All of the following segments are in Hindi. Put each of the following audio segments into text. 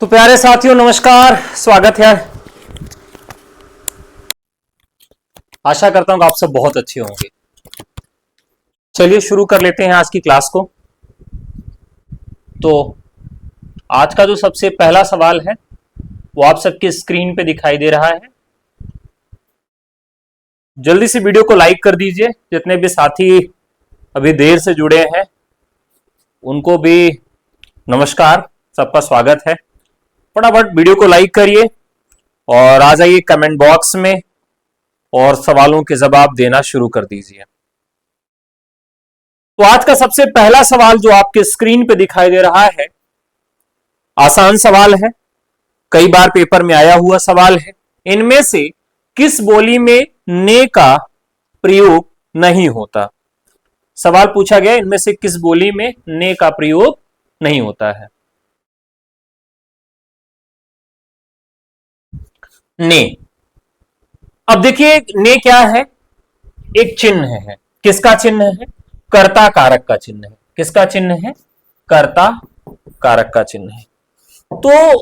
तो प्यारे साथियों नमस्कार, स्वागत है। आशा करता हूं कि आप सब बहुत अच्छे होंगे। चलिए शुरू कर लेते हैं आज की क्लास को। तो आज का जो सबसे पहला सवाल है वो आप सबकी स्क्रीन पे दिखाई दे रहा है। जल्दी से वीडियो को लाइक कर दीजिए। जितने भी साथी अभी देर से जुड़े हैं उनको भी नमस्कार, सबका स्वागत है। फटाफट वीडियो को लाइक करिए और आ जाइए कमेंट बॉक्स में और सवालों के जवाब देना शुरू कर दीजिए। तो आज का सबसे पहला सवाल जो आपके स्क्रीन पे दिखाई दे रहा है, आसान सवाल है, कई बार पेपर में आया हुआ सवाल है। इनमें से किस बोली में ने का प्रयोग नहीं होता? सवाल पूछा गया, इनमें से किस बोली में ने का प्रयोग नहीं होता है? ने। अब देखिए ने क्या है? एक चिन्ह है। किसका चिन्ह है? कर्ता कारक का चिन्ह है। किसका चिन्ह है? कर्ता कारक का चिन्ह है। तो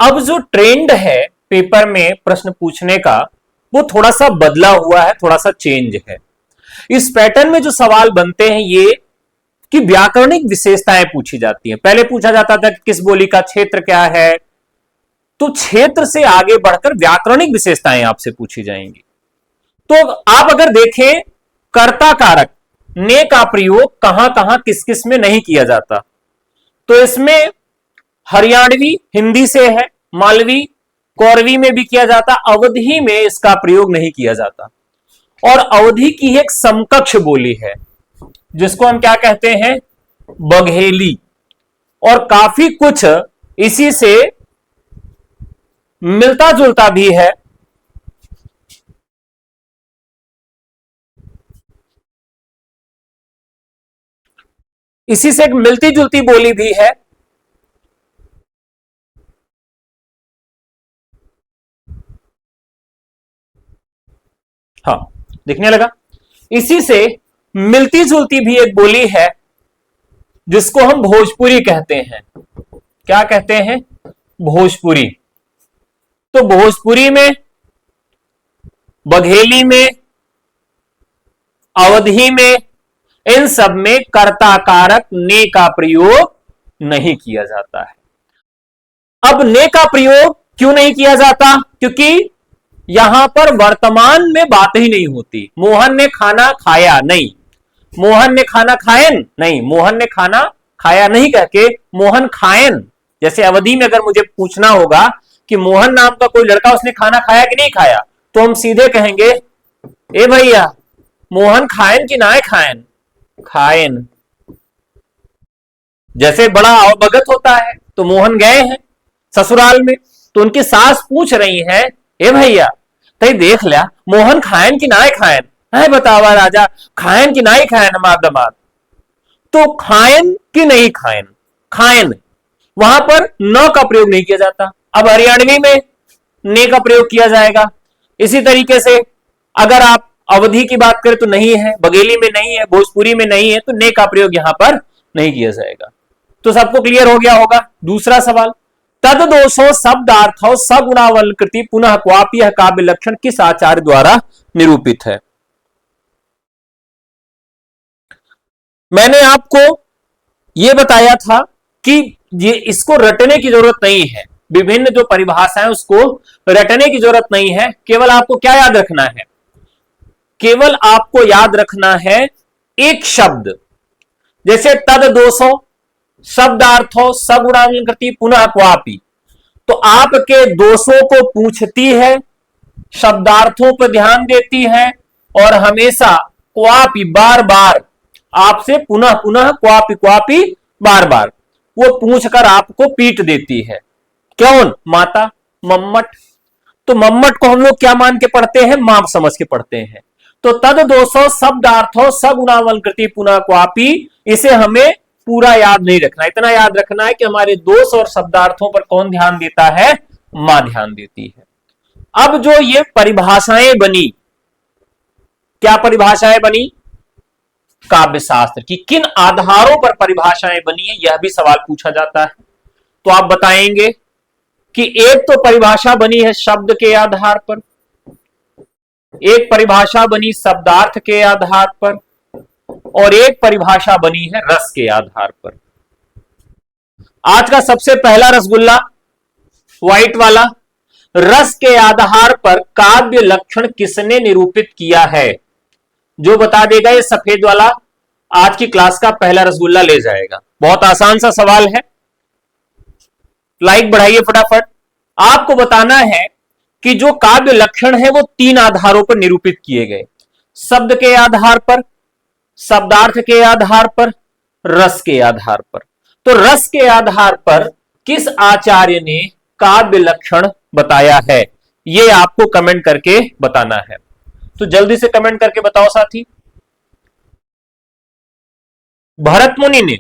अब जो ट्रेंड है पेपर में प्रश्न पूछने का वो थोड़ा सा बदला हुआ है, थोड़ा सा चेंज है। इस पैटर्न में जो सवाल बनते हैं ये कि व्याकरणिक विशेषताएं पूछी जाती हैं। पहले पूछा जाता था कि किस बोली का क्षेत्र क्या है, तो क्षेत्र से आगे बढ़कर व्याकरणिक विशेषताएं आपसे पूछी जाएंगी। तो आप अगर देखें कर्ता कारक ने का प्रयोग कहां कहां किस किस में नहीं किया जाता, तो इसमें हरियाणवी हिंदी से है, मालवी कौरवी में भी किया जाता, अवधी में इसका प्रयोग नहीं किया जाता। और अवधी की एक समकक्ष बोली है जिसको हम क्या कहते हैं? बघेली। और काफी कुछ इसी से मिलता जुलता भी है। इसी से एक मिलती जुलती बोली भी है। हाँ, दिखने लगा। इसी से मिलती जुलती भी एक बोली है जिसको हम भोजपुरी कहते हैं। क्या कहते हैं? भोजपुरी। तो भोजपुरी में, बघेली में, अवधी में, इन सब में कर्ता कारक ने का प्रयोग नहीं किया जाता है। अब ने का प्रयोग क्यों नहीं किया जाता? क्योंकि यहां पर वर्तमान में बात ही नहीं होती। मोहन ने खाना खाया नहीं, मोहन ने खाना खायन नहीं, मोहन ने खाना खाया नहीं कह के मोहन खायन। जैसे अवधि में अगर मुझे पूछना होगा कि मोहन नाम का कोई लड़का, उसने खाना खाया कि नहीं खाया, तो हम सीधे कहेंगे ए भैया मोहन खायन कि ना खायन? खायन। जैसे बड़ा अवगत होता है तो मोहन गए हैं ससुराल में, तो उनकी सास पूछ रही है ए भैया तई देख लिया मोहन खायन कि ना खायन? है बतावा राजा, खायन कि ना खायन हमार दमाद? तो खायन कि नहीं खायन? खायन। वहां पर न का प्रयोग नहीं किया जाता। अब हरियाणवी में ने का प्रयोग किया जाएगा। इसी तरीके से अगर आप अवधि की बात करें तो नहीं है, बघेली में नहीं है, भोजपुरी में नहीं है, तो ने का प्रयोग यहां पर नहीं किया जाएगा। तो सबको क्लियर हो गया होगा। दूसरा सवाल, तद दोषो शब्दार्थो सगुणावलकृति पुनः क्वापि यह काव्य लक्षण किस आचार्य द्वारा निरूपित है? मैंने आपको यह बताया था कि ये इसको रटने की जरूरत नहीं है। विभिन्न जो परिभाषाएं उसको रटने की जरूरत नहीं है। केवल आपको क्या याद रखना है? केवल आपको याद रखना है एक शब्द, जैसे तद दोषो शब्दार्थो सगुणावलकृति पुनः क्वापि, तो आपके दोषों को पूछती है, शब्दार्थों पर ध्यान देती है और हमेशा क्वापि बार बार आपसे पुनः पुनः क्वापि क्वापि बार बार वो पूछकर आपको पीट देती है। कौन? माता, मम्मट। तो मम्मट को हम लोग क्या मान के पढ़ते हैं? मां समझ के पढ़ते हैं। तो तद दोषो शब्दार्थो सगुणावलकृति पुनः क्वापि, इसे हमें पूरा याद नहीं रखना। इतना याद रखना है कि हमारे दोष और शब्दार्थों पर कौन ध्यान देता है? मां ध्यान देती है। अब जो ये परिभाषाएं बनी, क्या परिभाषाएं बनी? काव्य शास्त्र की किन आधारों पर परिभाषाएं बनी है, यह भी सवाल पूछा जाता है। तो आप बताएंगे कि एक तो परिभाषा बनी है शब्द के आधार पर, एक परिभाषा बनी शब्दार्थ के आधार पर, और एक परिभाषा बनी है रस के आधार पर। आज का सबसे पहला रसगुल्ला व्हाइट वाला, रस के आधार पर काव्य लक्षण किसने निरूपित किया है? जो बता देगा ये सफेद वाला आज की क्लास का पहला रसगुल्ला ले जाएगा। बहुत आसान सा सवाल है, लाइक बढ़ाइए फटाफट। आपको बताना है कि जो काव्य लक्षण है वो तीन आधारों पर निरूपित किए गए, शब्द के आधार पर, शब्दार्थ के आधार पर, रस के आधार पर। तो रस के आधार पर किस आचार्य ने काव्य लक्षण बताया है, ये आपको कमेंट करके बताना है। तो जल्दी से कमेंट करके बताओ साथी। भरत मुनि ने,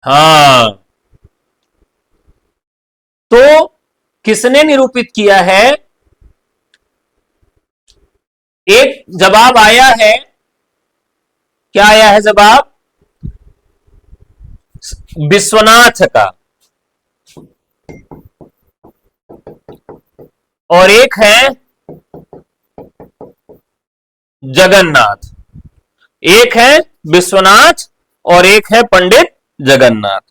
हाँ, तो किसने निरूपित किया है? एक जवाब आया है, क्या आया है जवाब? विश्वनाथ का, और एक है जगन्नाथ। एक है विश्वनाथ और एक है पंडित जगन्नाथ।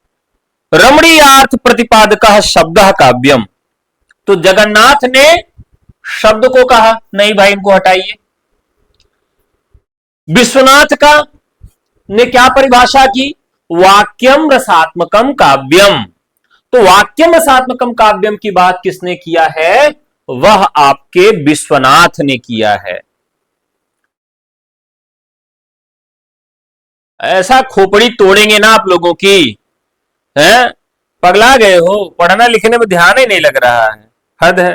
रमणीयार्थ प्रतिपादक शब्द काव्यम, तो जगन्नाथ ने शब्द को कहा, नहीं भाई इनको हटाइए। विश्वनाथ का ने क्या परिभाषा की? वाक्यम रसात्मकम काव्यम। तो वाक्यम रसात्मकम काव्यम की बात किसने किया है? वह आपके विश्वनाथ ने किया है। ऐसा खोपड़ी तोड़ेंगे ना आप लोगों की, हैं? पगला गए हो, पढ़ना लिखने में ध्यान ही नहीं लग रहा है, हद है।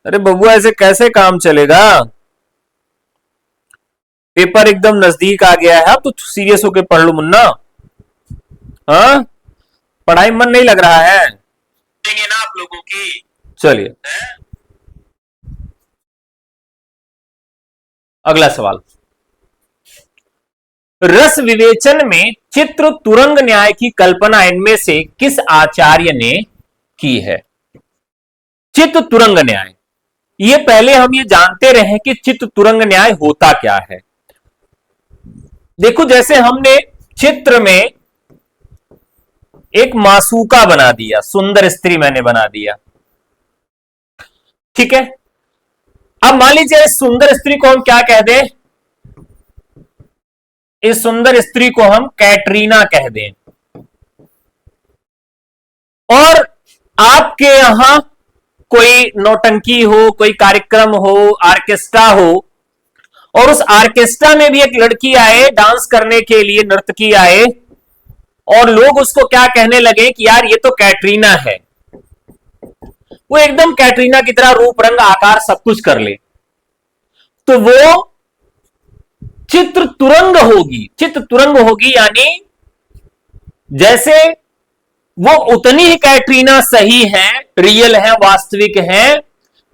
अरे बबुआ ऐसे कैसे काम चलेगा? पेपर एकदम नजदीक आ गया है, अब तो सीरियस होके पढ़ लो मुन्ना। हाँ, पढ़ाई मन नहीं लग रहा है ना आप लोगों की। चलिए अगला सवाल। रस विवेचन में चित्र तुरंग न्याय की कल्पना इनमें से किस आचार्य ने की है? चित्त तुरंग न्याय, ये पहले हम ये जानते रहे कि चित्त तुरंग न्याय होता क्या है। देखो जैसे हमने चित्र में एक मासूका बना दिया, सुंदर स्त्री मैंने बना दिया, ठीक है। अब मान लीजिए इस सुंदर स्त्री को हम क्या कह दें? इस सुंदर स्त्री को हम कैटरीना कह दें, और आपके यहां कोई नौटंकी हो, कोई कार्यक्रम हो, ऑर्केस्ट्रा हो, और उस ऑर्केस्ट्रा में भी एक लड़की आए डांस करने के लिए, नर्तकी आए, और लोग उसको क्या कहने लगे कि यार ये तो कैटरीना है। वो एकदम कैटरीना की तरह रूप रंग आकार सब कुछ कर ले, तो वो चित्र तुरंग होगी। चित्र तुरंग होगी यानी जैसे वो उतनी ही कैटरीना सही है, रियल है, वास्तविक है,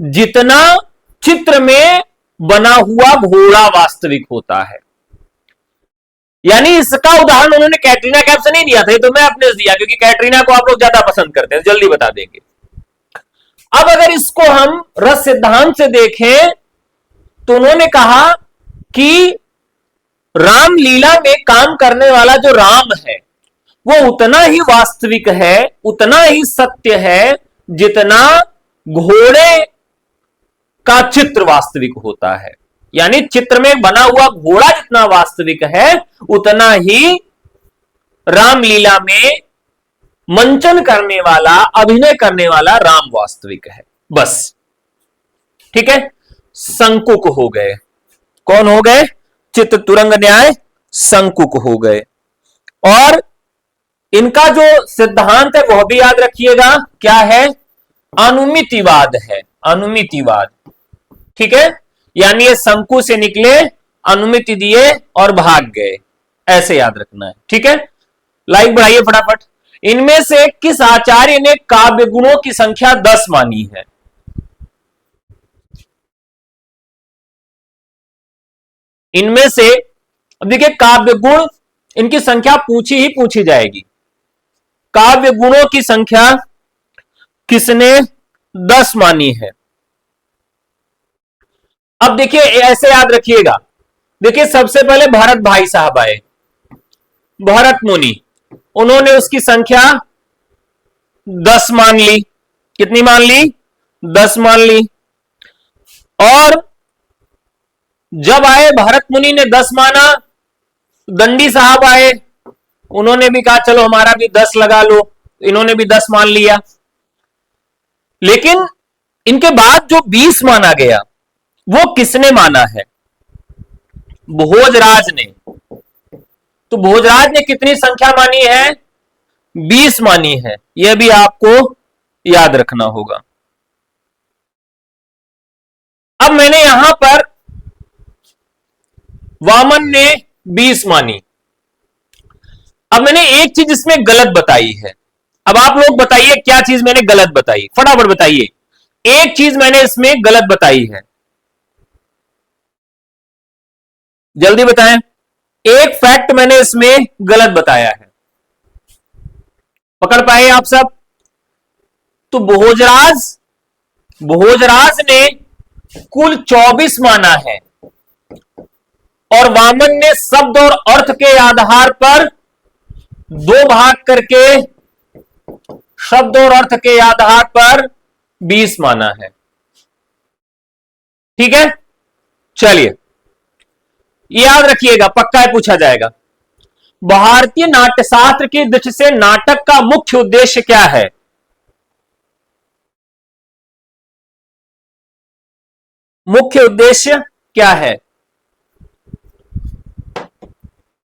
जितना चित्र में बना हुआ घोड़ा वास्तविक होता है। यानी इसका उदाहरण उन्होंने कैटरीना कैफ से नहीं दिया था, तो मैं अपने से दिया क्योंकि कैटरीना को आप लोग ज्यादा पसंद करते हैं, जल्दी बता देंगे। अब अगर इसको हम रस सिद्धांत से देखें तो उन्होंने कहा कि रामलीला में काम करने वाला जो राम है वो उतना ही वास्तविक है, उतना ही सत्य है, जितना घोड़े का चित्र वास्तविक होता है। यानी चित्र में बना हुआ घोड़ा जितना वास्तविक है, उतना ही रामलीला में मंचन करने वाला, अभिनय करने वाला राम वास्तविक है। बस, ठीक है। संकुक हो गए, कौन हो गए? चित्त तुरंग न्याय संकुक हो गए। और इनका जो सिद्धांत है वह भी याद रखिएगा, क्या है? अनुमितिवाद है, अनुमितिवाद, ठीक है। यानी ये शंकु से निकले, अनुमति दिए और भाग गए, ऐसे याद रखना है, ठीक है। लाइक बढ़ाइए फटाफट। इनमें से किस आचार्य ने काव्य गुणों की संख्या 10 मानी है? इनमें से अब देखिए काव्य गुण, इनकी संख्या पूछी जाएगी। काव्य गुणों की संख्या किसने 10 मानी है? अब देखिए ऐसे याद रखिएगा, देखिए सबसे पहले भरत भाई साहब आए, भरत मुनि, उन्होंने उसकी संख्या 10 मान ली। कितनी मान ली? 10 मान ली। और जब आए भरत मुनि ने 10 माना, दंडी साहब आए, उन्होंने भी कहा चलो हमारा भी 10 लगा लो, इन्होंने भी 10 मान लिया। लेकिन इनके बाद जो 20 माना गया वो किसने माना है? भोजराज ने। तो भोजराज ने कितनी संख्या मानी है? 20 मानी है। यह भी आपको याद रखना होगा। अब मैंने यहां पर वामन ने 20 मानी। अब मैंने एक चीज इसमें गलत बताई है। अब आप लोग बताइए क्या चीज मैंने गलत बताई, फटाफट बताइए। एक चीज मैंने इसमें गलत बताई है, जल्दी बताएं। एक फैक्ट मैंने इसमें गलत बताया है, पकड़ पाए आप सब? तो भोजराज ने कुल 24 माना है और वामन ने शब्द और अर्थ के आधार पर 2 भाग करके शब्द और अर्थ के आधार पर 20 माना है। ठीक है, चलिए याद रखिएगा, पक्का है पूछा जाएगा। भारतीय नाट्यशास्त्र की दृष्टि से नाटक का मुख्य उद्देश्य क्या है? मुख्य उद्देश्य क्या है?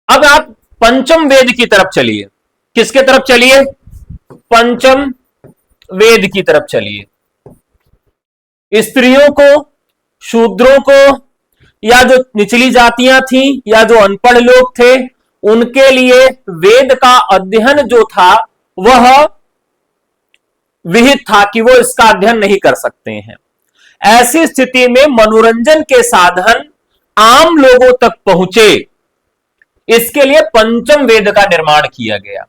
अब आप पंचम वेद की तरफ चलिए। किसके तरफ चलिए? पंचम वेद की तरफ चलिए। स्त्रियों को, शूद्रों को, या जो निचली जातियां थी या जो अनपढ़ लोग थे, उनके लिए वेद का अध्ययन जो था वह विहित था कि वो इसका अध्ययन नहीं कर सकते हैं। ऐसी स्थिति में मनोरंजन के साधन आम लोगों तक पहुंचे, इसके लिए पंचम वेद का निर्माण किया गया।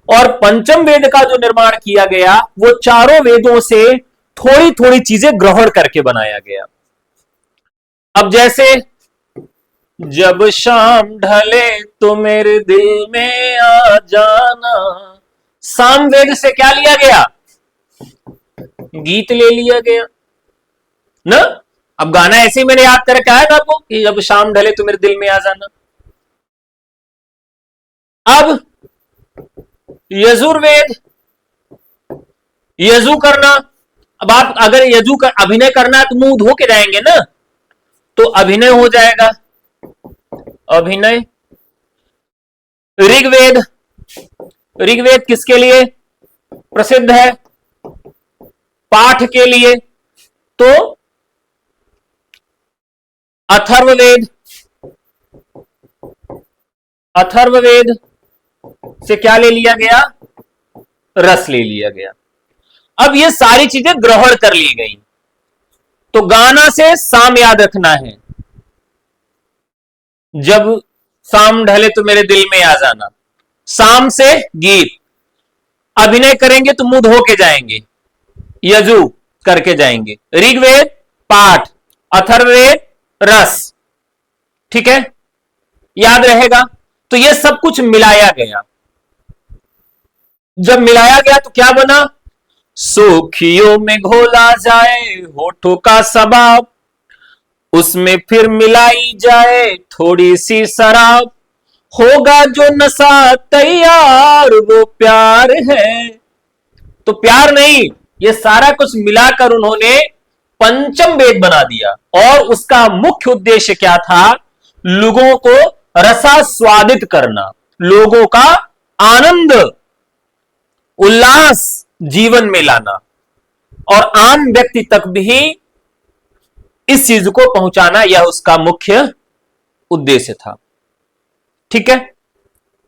और पंचम वेद का जो निर्माण किया गया वो चारों वेदों से थोड़ी थोड़ी चीजें ग्रहण करके बनाया गया। अब जैसे जब शाम ढले तो मेरे दिल में आ जाना, साम वेद से क्या लिया गया? गीत ले लिया गया ना। अब गाना ऐसे ही मैंने याद करके आया था आपको कि जब शाम ढले तो मेरे दिल में आ जाना। अब यजुर्वेद, यजु करना। अब आप अगर यजु कर अभिनय करना है तो मुंह धो के जाएंगे ना, तो अभिनय हो जाएगा, अभिनय। ऋग्वेद, ऋग्वेद किसके लिए प्रसिद्ध है? पाठ के लिए। तो अथर्ववेद, अथर्ववेद से क्या ले लिया गया? रस ले लिया गया। अब ये सारी चीजें ग्रहण कर ली गई। तो गाना से साम याद रखना है, जब शाम ढले तो मेरे दिल में आ जाना। शाम से गीत, अभिनय करेंगे तो मुंह धो के जाएंगे, यजु करके जाएंगे। ऋग्वेद पाठ, अथर्ववेद रस। ठीक है, याद रहेगा। तो ये सब कुछ मिलाया गया। जब मिलाया गया तो क्या बना? सूखियों में घोला जाए होठों का सबाब, उसमें फिर मिलाई जाए थोड़ी सी शराब, होगा जो नशा तैयार वो प्यार है। तो प्यार नहीं, ये सारा कुछ मिलाकर उन्होंने पंचम वेद बना दिया। और उसका मुख्य उद्देश्य क्या था? लोगों को रसास्वादित करना, लोगों का आनंद उल्लास जीवन में लाना, और आम व्यक्ति तक भी इस चीज को पहुंचाना, यह उसका मुख्य उद्देश्य था। ठीक है,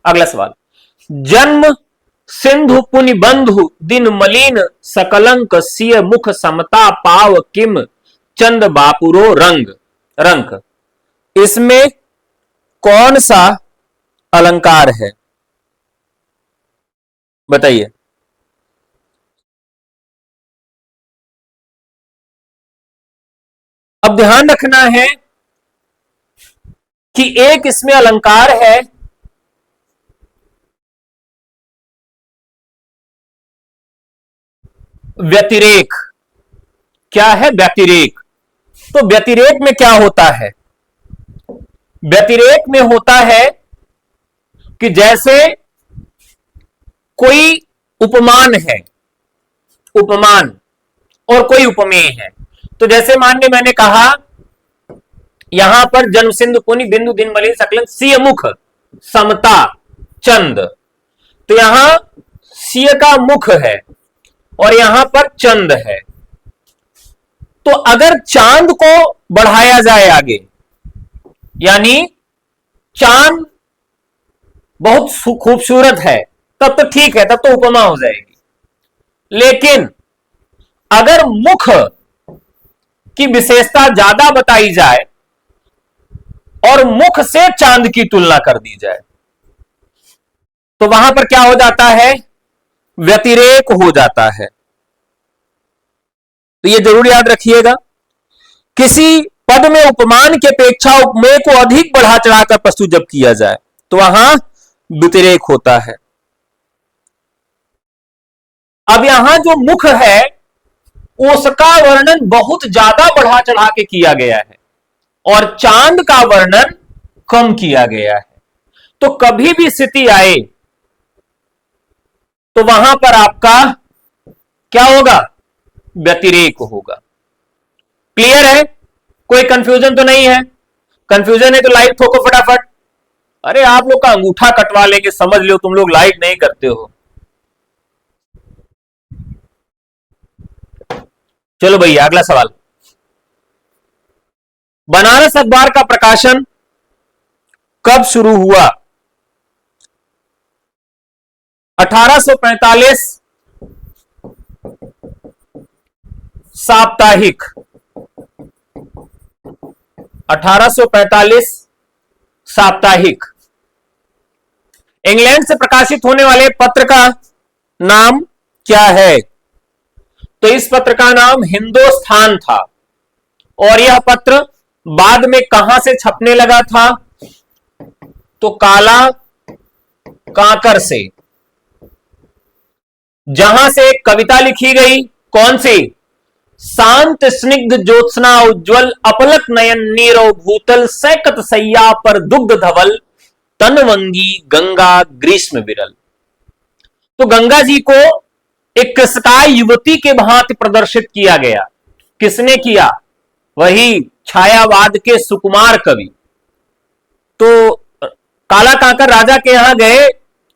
अगला सवाल। जन्म सिंधु पुनि बंधु दिन मलिन सकलंक सिय मुख समता पाव किम चंद बापुरो रंग रंक। इसमें कौन सा अलंकार है? बताइए। अब ध्यान रखना है कि एक इसमें अलंकार है व्यतिरेक। क्या है? व्यतिरेक। तो व्यतिरेक में क्या होता है? व्यतिरेक में होता है कि जैसे कोई उपमान है, उपमान, और कोई उपमेय है। तो जैसे मान ली मैंने कहा यहां पर जन्म सिंधु पुनि बिंदु दिन मलिन सकलन सिय मुख समता चंद। तो यहां सिय का मुख है और यहां पर चंद है। तो अगर चांद को बढ़ाया जाए आगे, यानी चांद बहुत खूबसूरत है, तब तो ठीक है, तब तो उपमा हो जाएगी। लेकिन अगर मुख की विशेषता ज्यादा बताई जाए और मुख से चांद की तुलना कर दी जाए, तो वहां पर क्या हो जाता है? व्यतिरेक हो जाता है। तो यह जरूर याद रखिएगा, किसी पद में उपमान की अपेक्षा उपमेय को अधिक बढ़ा चढ़ाकर प्रस्तुत जब किया जाए तो वहां व्यतिरेक होता है। अब यहां जो मुख है उसका वर्णन बहुत ज्यादा बढ़ा चढ़ा के किया गया है और चांद का वर्णन कम किया गया है। तो कभी भी स्थिति आए तो वहां पर आपका क्या होगा? व्यतिरेक होगा। क्लियर है? कोई कंफ्यूजन तो नहीं है? कंफ्यूजन है तो लाइक ठोको फटाफट। अरे आप लोग का अंगूठा कटवा लेंगे, समझ लो, तुम लोग लाइक नहीं करते हो। चलो भैया अगला सवाल। बनारस अखबार का प्रकाशन कब शुरू हुआ? 1845 साप्ताहिक, 1845 साप्ताहिक। इंग्लैंड से प्रकाशित होने वाले पत्र का नाम क्या है? तो इस पत्र का नाम हिंदुस्तान था और यह पत्र बाद में कहां से छपने लगा था? तो काला कांकर से, जहां से कविता लिखी गई। कौन सी? शांत स्निग्ध ज्योत्सना उज्ज्वल अपलक नयन नीरव भूतल सैकत सैया पर दुग्ध धवल तनवंगी गंगा ग्रीष्म विरल। तो गंगा जी को एक कृषकाय युवती के भांति प्रदर्शित किया गया। किसने किया? वही छायावाद के सुकुमार कवि। तो काला कांकर राजा के यहां गए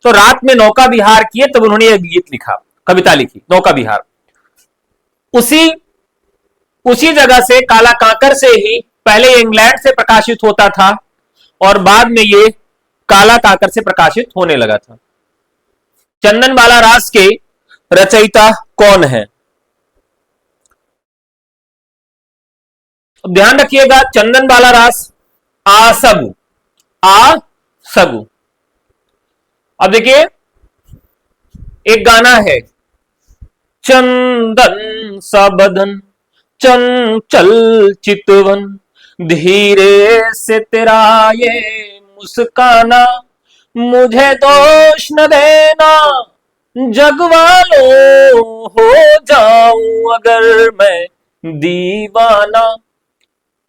तो रात में नौका विहार किए, तब उन्होंने यह गीत लिखा, कविता लिखी, नौका विहार। उसी जगह से काला कांकर से ही पहले इंग्लैंड से प्रकाशित होता था और बाद में ये काला कांकर से प्रकाशित होने लगा था। चंदन बाला रास के रचयिता कौन है? ध्यान रखिएगा, चंदन बाला रास आसगु, आसगु। अब देखिए एक गाना है, चंदन सा बदन चंचल चितवन धीरे से तेरा ये मुस्काना मुझे दोष न देना जगवालो हो जाऊं अगर मैं दीवाना।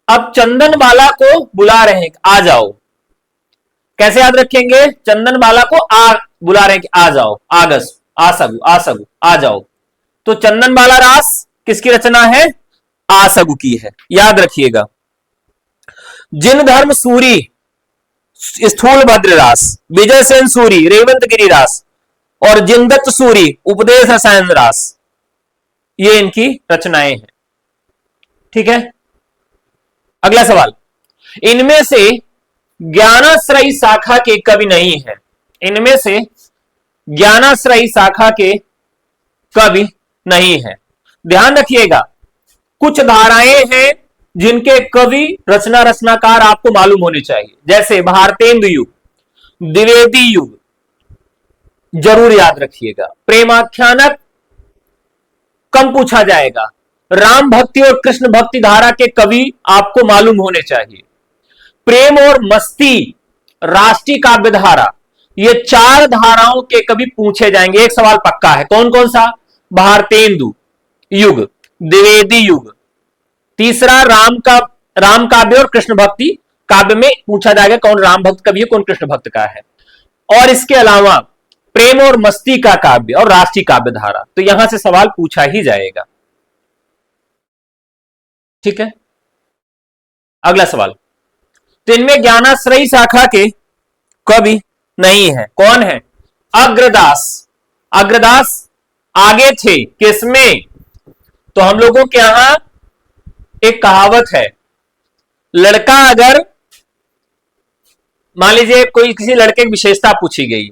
अब चंदन बाला को बुला रहे हैं, आ जाओ। कैसे याद रखेंगे? चंदन बाला को बुला रहे हैं कि आ जाओ, आगस आसगु, आसगु आ जाओ। तो चंदन बाला रास किसकी रचना है? आसगु की है, याद रखिएगा। जिन धर्म सूरी स्थूल भद्र रास, विजय सेन सूरी रेवंत गिरी रास और जिनदत्त सूरी उपदेश रसायन रास, ये इनकी रचनाएं हैं। ठीक है, अगला सवाल। इनमें से ज्ञानाश्रयी शाखा के कवि नहीं है। इनमें से ज्ञानाश्रयी शाखा के कवि नहीं है। ध्यान रखिएगा, कुछ धाराएं हैं जिनके कवि रचनाकार आपको मालूम होने चाहिए, जैसे भारतेंदु युग, द्विवेदी युग, जरूर याद रखिएगा। प्रेमाख्यानक कम पूछा जाएगा। राम भक्ति और कृष्ण भक्ति धारा के कवि आपको मालूम होने चाहिए। प्रेम और मस्ती, राष्ट्रीय काव्य धारा, ये चार धाराओं के कवि पूछे जाएंगे। एक सवाल पक्का है, कौन कौन सा? भारतेंदु युग, द्विवेदी युग, तीसरा राम काव्य और कृष्ण भक्ति काव्य में पूछा जाएगा कौन राम भक्त कवि है, कौन कृष्ण भक्त का है। और इसके अलावा प्रेम और मस्ती का काव्य और राष्ट्रीय काव्य धारा, तो यहां से सवाल पूछा ही जाएगा। ठीक है, अगला सवाल। तो इनमें ज्ञानाश्रयी शाखा के कवि नहीं है, कौन है? अग्रदास। अग्रदास आगे थे किसमें? तो हम लोगों के यहां एक कहावत है, लड़का अगर मान लीजिए कोई किसी लड़के की विशेषता पूछी गई,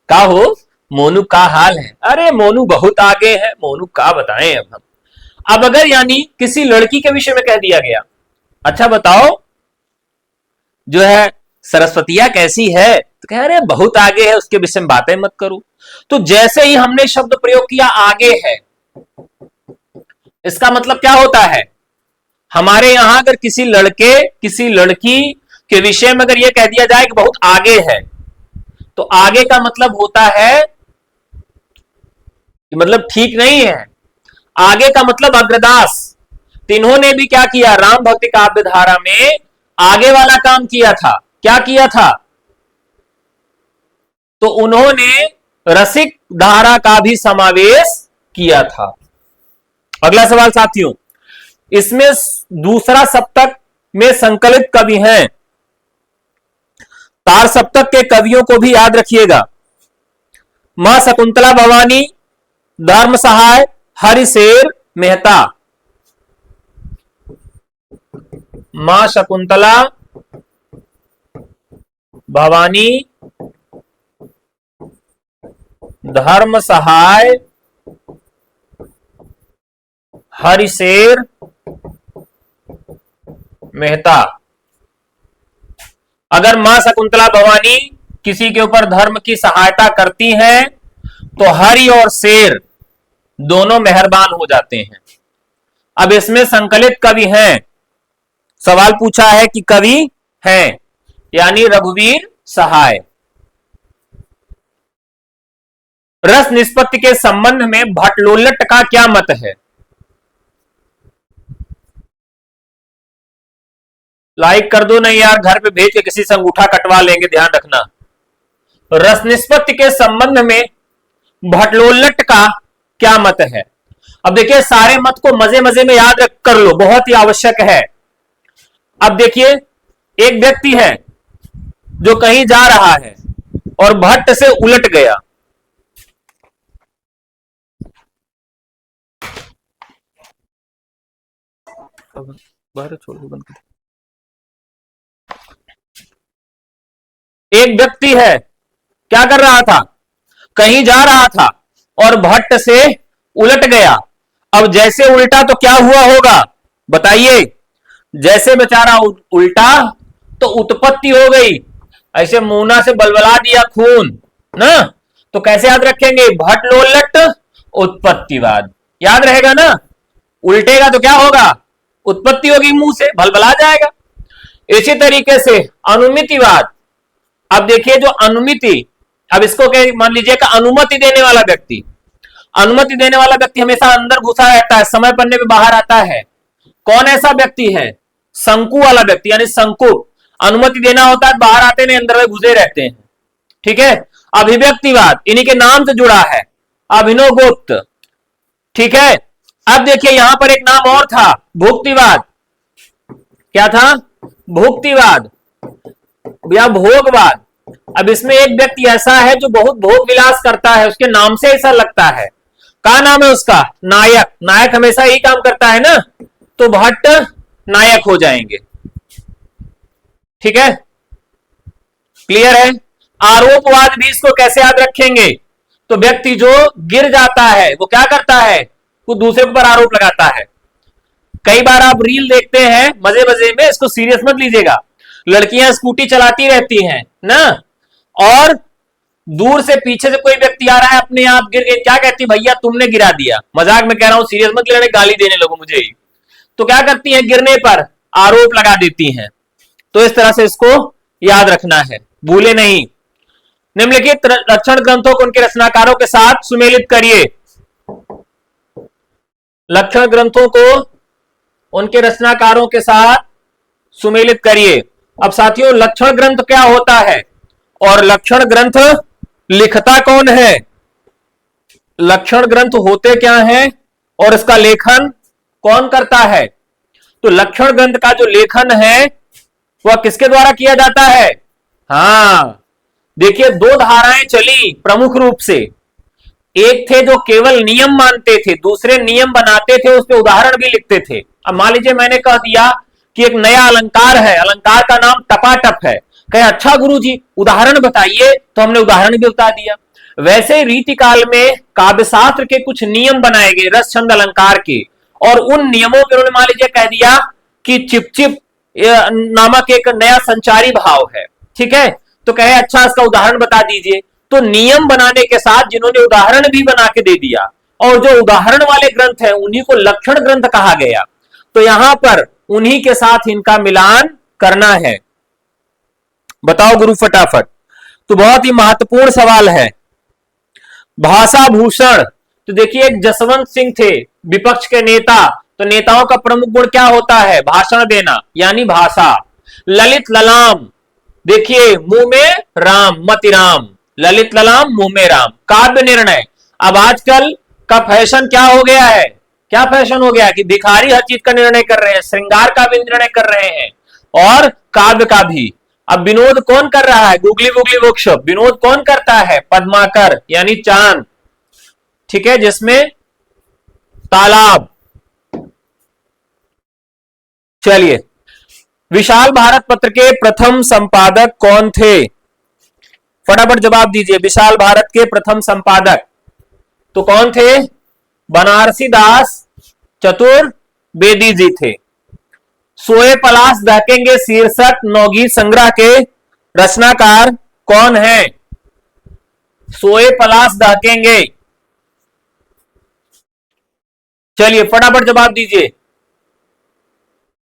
का हो मोनू का हाल है, अरे मोनू बहुत आगे है, मोनू का बताएं अब हम। अब अगर यानी किसी लड़की के विषय में कह दिया गया, अच्छा बताओ जो है सरस्वतिया कैसी है, तो कह रहे बहुत आगे है, उसके विषय में बातें मत करो। तो जैसे ही हमने शब्द प्रयोग किया आगे है, इसका मतलब क्या होता है? हमारे यहां अगर किसी लड़के किसी लड़की के विषय में अगर यह कह दिया जाए कि बहुत आगे है, तो आगे का मतलब होता है कि मतलब ठीक नहीं है। आगे का मतलब अग्रदास। तो इन्होंने भी क्या किया? राम भक्ति काव्य धारा में आगे वाला काम किया था। क्या किया था? तो उन्होंने रसिक धारा का भी समावेश किया था। अगला सवाल साथियों, इसमें दूसरा सप्तक में संकलित कवि हैं, तार सप्तक के कवियों को भी याद रखिएगा। मां शकुंतला भवानी, धर्म सहाय, हरिशेर मेहता। मां शकुंतला भवानी, धर्म सहाय, हरिशेर मेहता। अगर मां शकुंतला भवानी किसी के ऊपर धर्म की सहायता करती हैं तो हरि और शेर दोनों मेहरबान हो जाते हैं। अब इसमें संकलित कवि हैं, सवाल पूछा है कि कवि हैं, यानी रघुवीर सहाय। रस निष्पत्ति के संबंध में भट्टलोल्लट का क्या मत है? लाइक कर दो, नहीं यार घर पे भेज के किसी से अंगूठा कटवा लेंगे, ध्यान रखना। रस निष्पत्ति के संबंध में भट्टलोल्लट का क्या मत है? अब देखिए सारे मत को मजे मजे में याद कर लो, बहुत ही आवश्यक है। अब देखिए एक व्यक्ति है जो कहीं जा रहा है और भट्ट से उलट गया। बाहर छोड़ दो, बंद कर। एक व्यक्ति है, क्या कर रहा था? कहीं जा रहा था और भट्ट से उलट गया। अब जैसे उल्टा तो क्या हुआ होगा बताइए? जैसे बेचारा उल्टा तो उत्पत्ति हो गई, ऐसे मुंह से बलबला दिया खून ना। तो कैसे याद रखेंगे? भट्टलोल्लट उत्पत्तिवाद, याद रहेगा ना। उल्टेगा तो क्या होगा? उत्पत्ति होगी, मुंह से बलबला जाएगा। इसी तरीके से अनुमितिवाद। अब देखिए जो अनुमिति, अब इसको मान लीजिए कि अनुमति देने वाला व्यक्ति, अनुमति देने वाला व्यक्ति हमेशा अंदर घुसा रहता है, समय पड़ने पे बाहर आता है। कौन ऐसा व्यक्ति है? शंकु वाला व्यक्ति, यानी शंकु। अनुमति देना होता है, बाहर आते नहीं, अंदर में घुसे रहते हैं। ठीक है। अभिव्यक्तिवाद इन्हीं के नाम से जुड़ा है, अभिनव गुप्त। ठीक है। अब देखिए यहां पर एक नाम और था, भुक्तिवाद। क्या था? भुक्तिवाद या भोगवाद। अब इसमें एक व्यक्ति ऐसा है जो बहुत भोग विलास करता है, उसके नाम से ऐसा लगता है। क्या नाम है उसका? नायक। नायक हमेशा यही काम करता है ना, तो भट्ट नायक हो जाएंगे। ठीक है, क्लियर है। आरोपवाद भी इसको कैसे याद रखेंगे? तो व्यक्ति जो गिर जाता है वो क्या करता है? वो दूसरे पर आरोप लगाता है। कई बार आप रील देखते हैं मजे मजे में, इसको सीरियस मत लीजिएगा, लड़कियां स्कूटी चलाती रहती हैं ना, और दूर से पीछे से कोई व्यक्ति आ रहा है, अपने आप गिर गए, क्या कहती भैया तुमने गिरा दिया, मजाक में कह रहा हूं, सीरियस मत लेने, गाली देने लगो मुझे ही। तो क्या करती हैं, गिरने पर आरोप लगा देती हैं। तो इस तरह से इसको याद रखना है, भूले नहीं। निम्नलिखित लक्षण ग्रंथों को उनके रचनाकारों के साथ सुमेलित करिए। लक्षण ग्रंथों को उनके रचनाकारों के साथ सुमेलित करिए। अब साथियों, लक्षण ग्रंथ क्या होता है और लक्षण ग्रंथ लिखता कौन है, लक्षण ग्रंथ होते क्या हैं और इसका लेखन कौन करता है। तो लक्षण ग्रंथ का जो लेखन है वह किसके द्वारा किया जाता है। हाँ, देखिए दो धाराएं चली प्रमुख रूप से, एक थे जो केवल नियम मानते थे, दूसरे नियम बनाते थे, उस पर उदाहरण भी लिखते थे। अब मान लीजिए मैंने कह दिया कि एक नया अलंकार है, अलंकार का नाम टपाटप है, कहे अच्छा गुरुजी उदाहरण बताइए, तो हमने उदाहरण भी बता दिया। वैसे रीति काल में काव्यशास्त्र के कुछ नियम बनाए गए रस छंद अलंकार के, और उन नियमों के उन्होंने मान लीजिए कह दिया कि चिपचिप नामक एक नया संचारी भाव है, ठीक है, तो कहे अच्छा इसका उदाहरण बता दीजिए। तो नियम बनाने के साथ जिन्होंने उदाहरण भी बना के दे दिया, और जो उदाहरण वाले ग्रंथ हैं उन्हीं को लक्षण ग्रंथ कहा गया। तो यहां पर उन्हीं के साथ इनका मिलान करना है। बताओ गुरु फटाफट। तो बहुत ही महत्वपूर्ण सवाल है। भाषा भूषण, तो देखिए एक जसवंत सिंह थे विपक्ष के नेता, तो नेताओं का प्रमुख गुण क्या होता है, भाषण देना यानी भाषा। ललित ललाम, देखिए मुंह में राम मति राम, ललित ललाम मुंह में राम। काव्य निर्णय, अब आजकल का फैशन क्या हो गया है, क्या फैशन हो गया कि भिखारी हर चीज का निर्णय कर रहे हैं, श्रृंगार का भी निर्णय कर रहे हैं और काव्य का भी। अब विनोद कौन कर रहा है, गूगली वुगली वृक्ष, विनोद कौन करता है, पद्माकर यानी चांद, ठीक है, जिसमें तालाब। चलिए, विशाल भारत पत्र के प्रथम संपादक कौन थे, फटाफट जवाब दीजिए। विशाल भारत के प्रथम संपादक तो कौन थे, बनारसी दास चतुर्वेदी जी थे। सोए पलाश दहकेंगे शीर्षक नवगीत संग्रह के रचनाकार कौन है, सोए पलाश दहकेंगे, चलिए फटाफट जवाब दीजिए।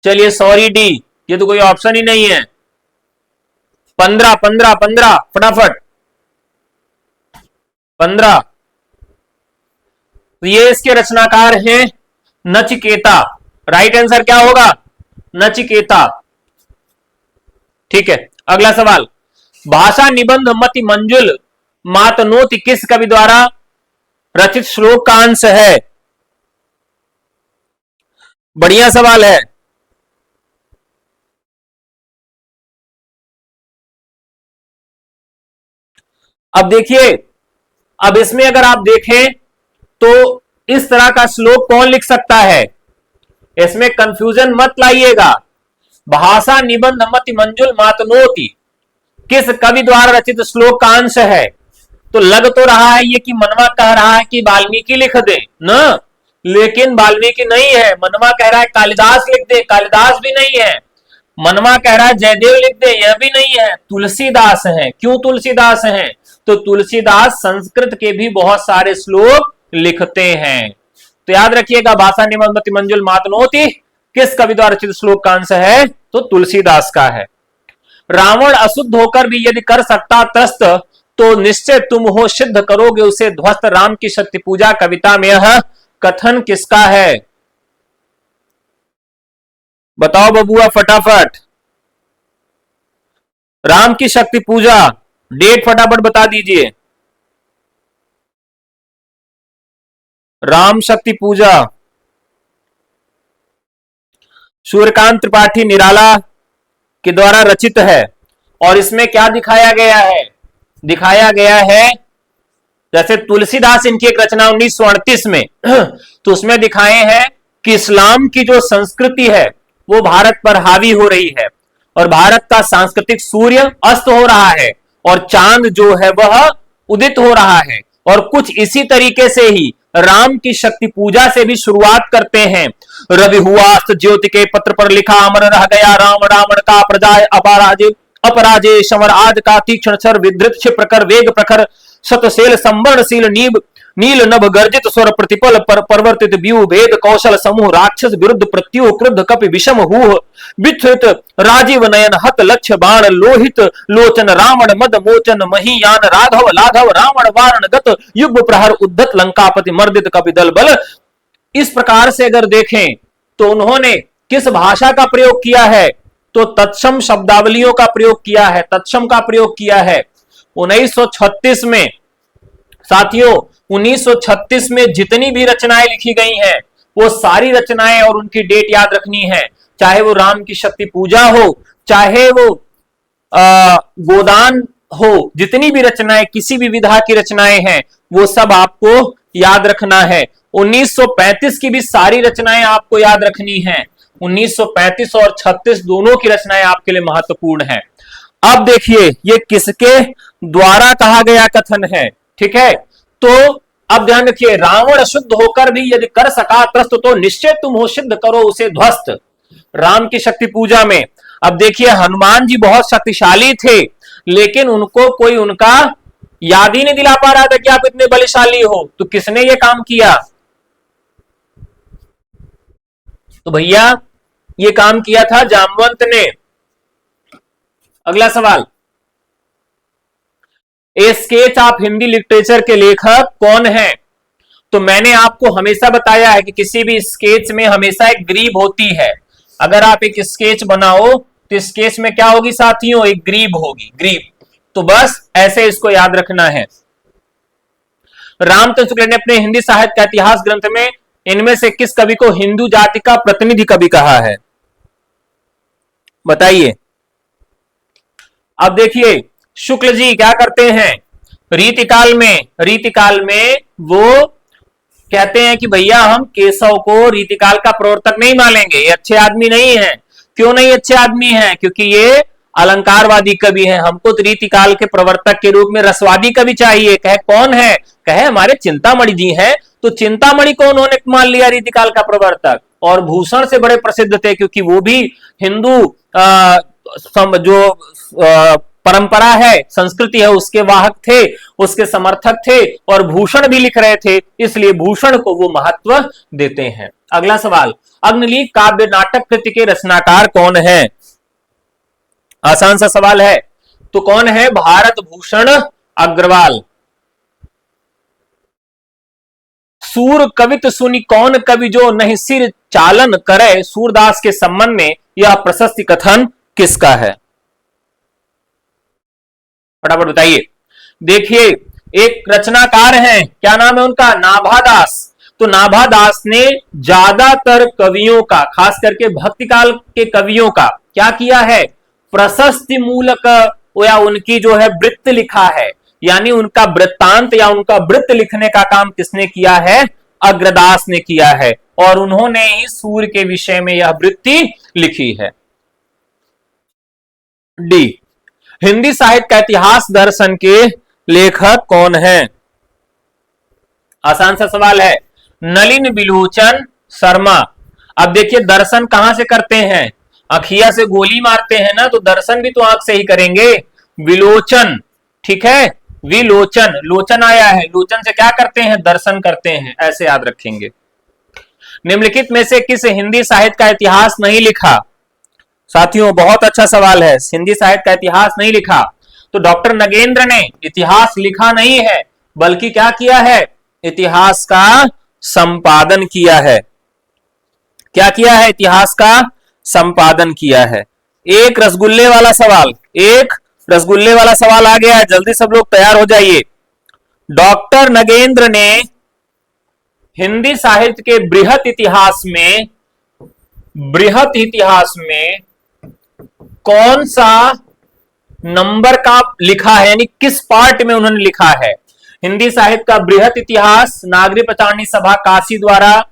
चलिए सॉरी डी, ये तो कोई ऑप्शन ही नहीं है। 15 15 15 फटाफट 15। तो ये इसके रचनाकार हैं नचिकेता, राइट आंसर क्या होगा, नचिकेता, ठीक है। अगला सवाल, भाषा निबंध मति मंजुल मातनोति किस कवि द्वारा रचित श्लोक का अंश है। बढ़िया सवाल है। अब देखिए, अब इसमें अगर आप देखें तो इस तरह का श्लोक कौन लिख सकता है, इसमें कंफ्यूजन मत लाइएगा। भाषा निबंध मति मंजुल मातनोति किस कवि द्वारा रचित श्लोक का अंश है, तो लग तो रहा है ये कि मनवा कह रहा है कि वाल्मीकि लिख दे ना, लेकिन वाल्मीकि नहीं है। मनवा कह रहा है कालिदास लिख दे, कालिदास भी नहीं है। मनवा कह रहा है जयदेव लिख दे, यह भी नहीं है, तुलसीदास हैं। क्यों तुलसीदास हैं, तो तुलसीदास संस्कृत के भी बहुत सारे श्लोक लिखते हैं। तो याद रखिएगा, भाषा निबंध मति मंजुल मातनोति किस कवि द्वारा रचित श्लोक का अंश है, तो तुलसीदास का है। रावण अशुद्ध होकर भी यदि कर सकता त्रस्त, तो निश्चय तुम हो सिद्ध करोगे उसे ध्वस्त। राम की शक्ति पूजा कविता में यह कथन किसका है, बताओ बबुआ फटाफट। राम की शक्ति पूजा, डेट फटाफट बता दीजिए। राम शक्ति पूजा सूर्यकांत त्रिपाठी निराला के द्वारा रचित है। और इसमें क्या दिखाया गया है, दिखाया गया है जैसे तुलसीदास इनकी एक रचना 1938 में तो उसमें दिखाए हैं कि इस्लाम की जो संस्कृति है वो भारत पर हावी हो रही है, और भारत का सांस्कृतिक सूर्य अस्त हो रहा है और चांद जो है वह उदित हो रहा है। और कुछ इसी तरीके से ही राम की शक्ति पूजा से भी शुरुआत करते हैं। रवि हुआ अस्त ज्योति के पत्र पर लिखा, अमर रह गया राम रावण का प्रजाय अपराजय अपराजय समर आज का तीक्ष्ण सर विधृत क्षिप्र कर वेग प्रखर शतशैल संवर्णशील नील नभ गर्जित स्वर प्रतिपल पर परिवर्तित व्यू भेद कौशल समूह राक्षस विरुद्ध प्रत्युह क्रुद्ध कपि विषम हुह विस्तृत राजीव नयन हत लक्ष्य बाण लोहित लोचन रावण मद मोचन महीयान राघव लाघव रावण वारण गत युग प्रहर उद्धत लंकापति मर्दित कपि दल बल। इस प्रकार से अगर देखें तो उन्होंने किस भाषा का प्रयोग किया है, तो तत्सम शब्दावलियों का प्रयोग किया है, तत्सम का प्रयोग किया है। 1936 में साथियों 1936 में जितनी भी रचनाएं लिखी गई हैं वो सारी रचनाएं और उनकी डेट याद रखनी है, चाहे वो राम की शक्ति पूजा हो, चाहे वो गोदान हो, जितनी भी रचनाएं किसी भी विधा की रचनाएं हैं वो सब आपको याद रखना है। 1935 की भी सारी रचनाएं आपको याद रखनी है। 1935 और 36 दोनों की रचनाएं आपके लिए महत्वपूर्ण है। अब देखिए ये किसके द्वारा कहा गया कथन है, ठीक है। तो अब ध्यान रखिए, रावण शुद्ध होकर भी यदि कर सका त्रस्त तो निश्चय तुम हो सिद्ध करो उसे ध्वस्त। राम की शक्ति पूजा में अब देखिए हनुमान जी बहुत शक्तिशाली थे, लेकिन उनको कोई उनका याद ही नहीं दिला पा रहा था कि आप इतने बलशाली हो। तो किसने ये काम किया, तो भैया ये काम किया था जामवंत ने। अगला सवाल, ए स्केच ऑफ हिंदी लिटरेचर के लेखक कौन है। तो मैंने आपको हमेशा बताया है कि किसी भी स्केच में हमेशा एक ग्रीब होती है। अगर आप एक स्केच बनाओ तो स्केच में क्या होगी साथियों, एक ग्रीब होगी, ग्रीब। तो बस ऐसे इसको याद रखना है। रामचंद्र शुक्ल ने अपने हिंदी साहित्य का इतिहास ग्रंथ में इनमें से किस कवि को हिंदू जाति का प्रतिनिधि कवि कहा है, बताइए। अब देखिए शुक्ल जी क्या करते हैं, रीतिकाल में वो कहते हैं कि भैया हम केशव को रीतिकाल का प्रवर्तक नहीं मानेंगे, ये अच्छे आदमी नहीं है। क्यों नहीं अच्छे आदमी है, क्योंकि ये अलंकारवादी कवि है, हमको तो रीतिकाल के प्रवर्तक के रूप में रसवादी कवि चाहिए। कहे कौन है, कहे हमारे चिंतामणि जी हैं। तो चिंतामणि को उन्होंने मान लिया रीतिकाल का प्रवर्तक, और भूषण से बड़े प्रसिद्ध थे क्योंकि वो भी हिंदू जो परंपरा है, संस्कृति है, उसके वाहक थे, उसके समर्थक थे, और भूषण भी लिख रहे थे, इसलिए भूषण को वो महत्व देते हैं। अगला सवाल, अग्निलीक काव्य नाटक कृति के रचनाकार कौन है। आसान सा सवाल है, तो कौन है, भारत भूषण अग्रवाल। सूर कवित सुनी कौन कवि जो नहीं सिर चालन करे, सूरदास के संबंध में यह प्रशस्ति कथन किसका है, फटाफट बताइए। देखिए एक रचनाकार हैं, क्या नाम है उनका, नाभादास। तो नाभादास ने ज्यादातर कवियों का, खास करके भक्तिकाल के कवियों का क्या किया है, प्रशस्ति मूलक या उनकी जो है वृत्त लिखा है, यानी उनका वृत्तांत या उनका वृत्त लिखने का काम किसने किया है, अग्रदास ने किया है, और उन्होंने ही सूर्य के विषय में यह वृत्ति लिखी है। डी, हिंदी साहित्य का इतिहास दर्शन के लेखक कौन है। आसान सा सवाल है, नलिन विलोचन शर्मा। अब देखिए दर्शन कहां से करते हैं, अखिया से गोली मारते हैं ना, तो दर्शन भी तो आंख से ही करेंगे। विलोचन, ठीक है, विलोचन, लोचन आया है, लोचन से क्या करते हैं, दर्शन करते हैं, ऐसे याद रखेंगे। निम्नलिखित में से किस हिंदी साहित्य का इतिहास नहीं लिखा। साथियों बहुत अच्छा सवाल है, हिंदी साहित्य का इतिहास नहीं लिखा। तो डॉक्टर नगेंद्र ने इतिहास लिखा नहीं है, बल्कि क्या किया है, इतिहास का संपादन किया है। क्या किया है, इतिहास का संपादन किया है। एक रसगुल्ले वाला सवाल, एक रसगुल्ले वाला सवाल आ गया है, जल्दी सब लोग तैयार हो जाइए। डॉक्टर नगेंद्र ने हिंदी साहित्य के बृहत इतिहास में कौन सा नंबर का लिखा है, यानी किस पार्ट में उन्होंने लिखा है। हिंदी साहित्य का बृहत इतिहास नागरी पचारणी सभा काशी द्वारा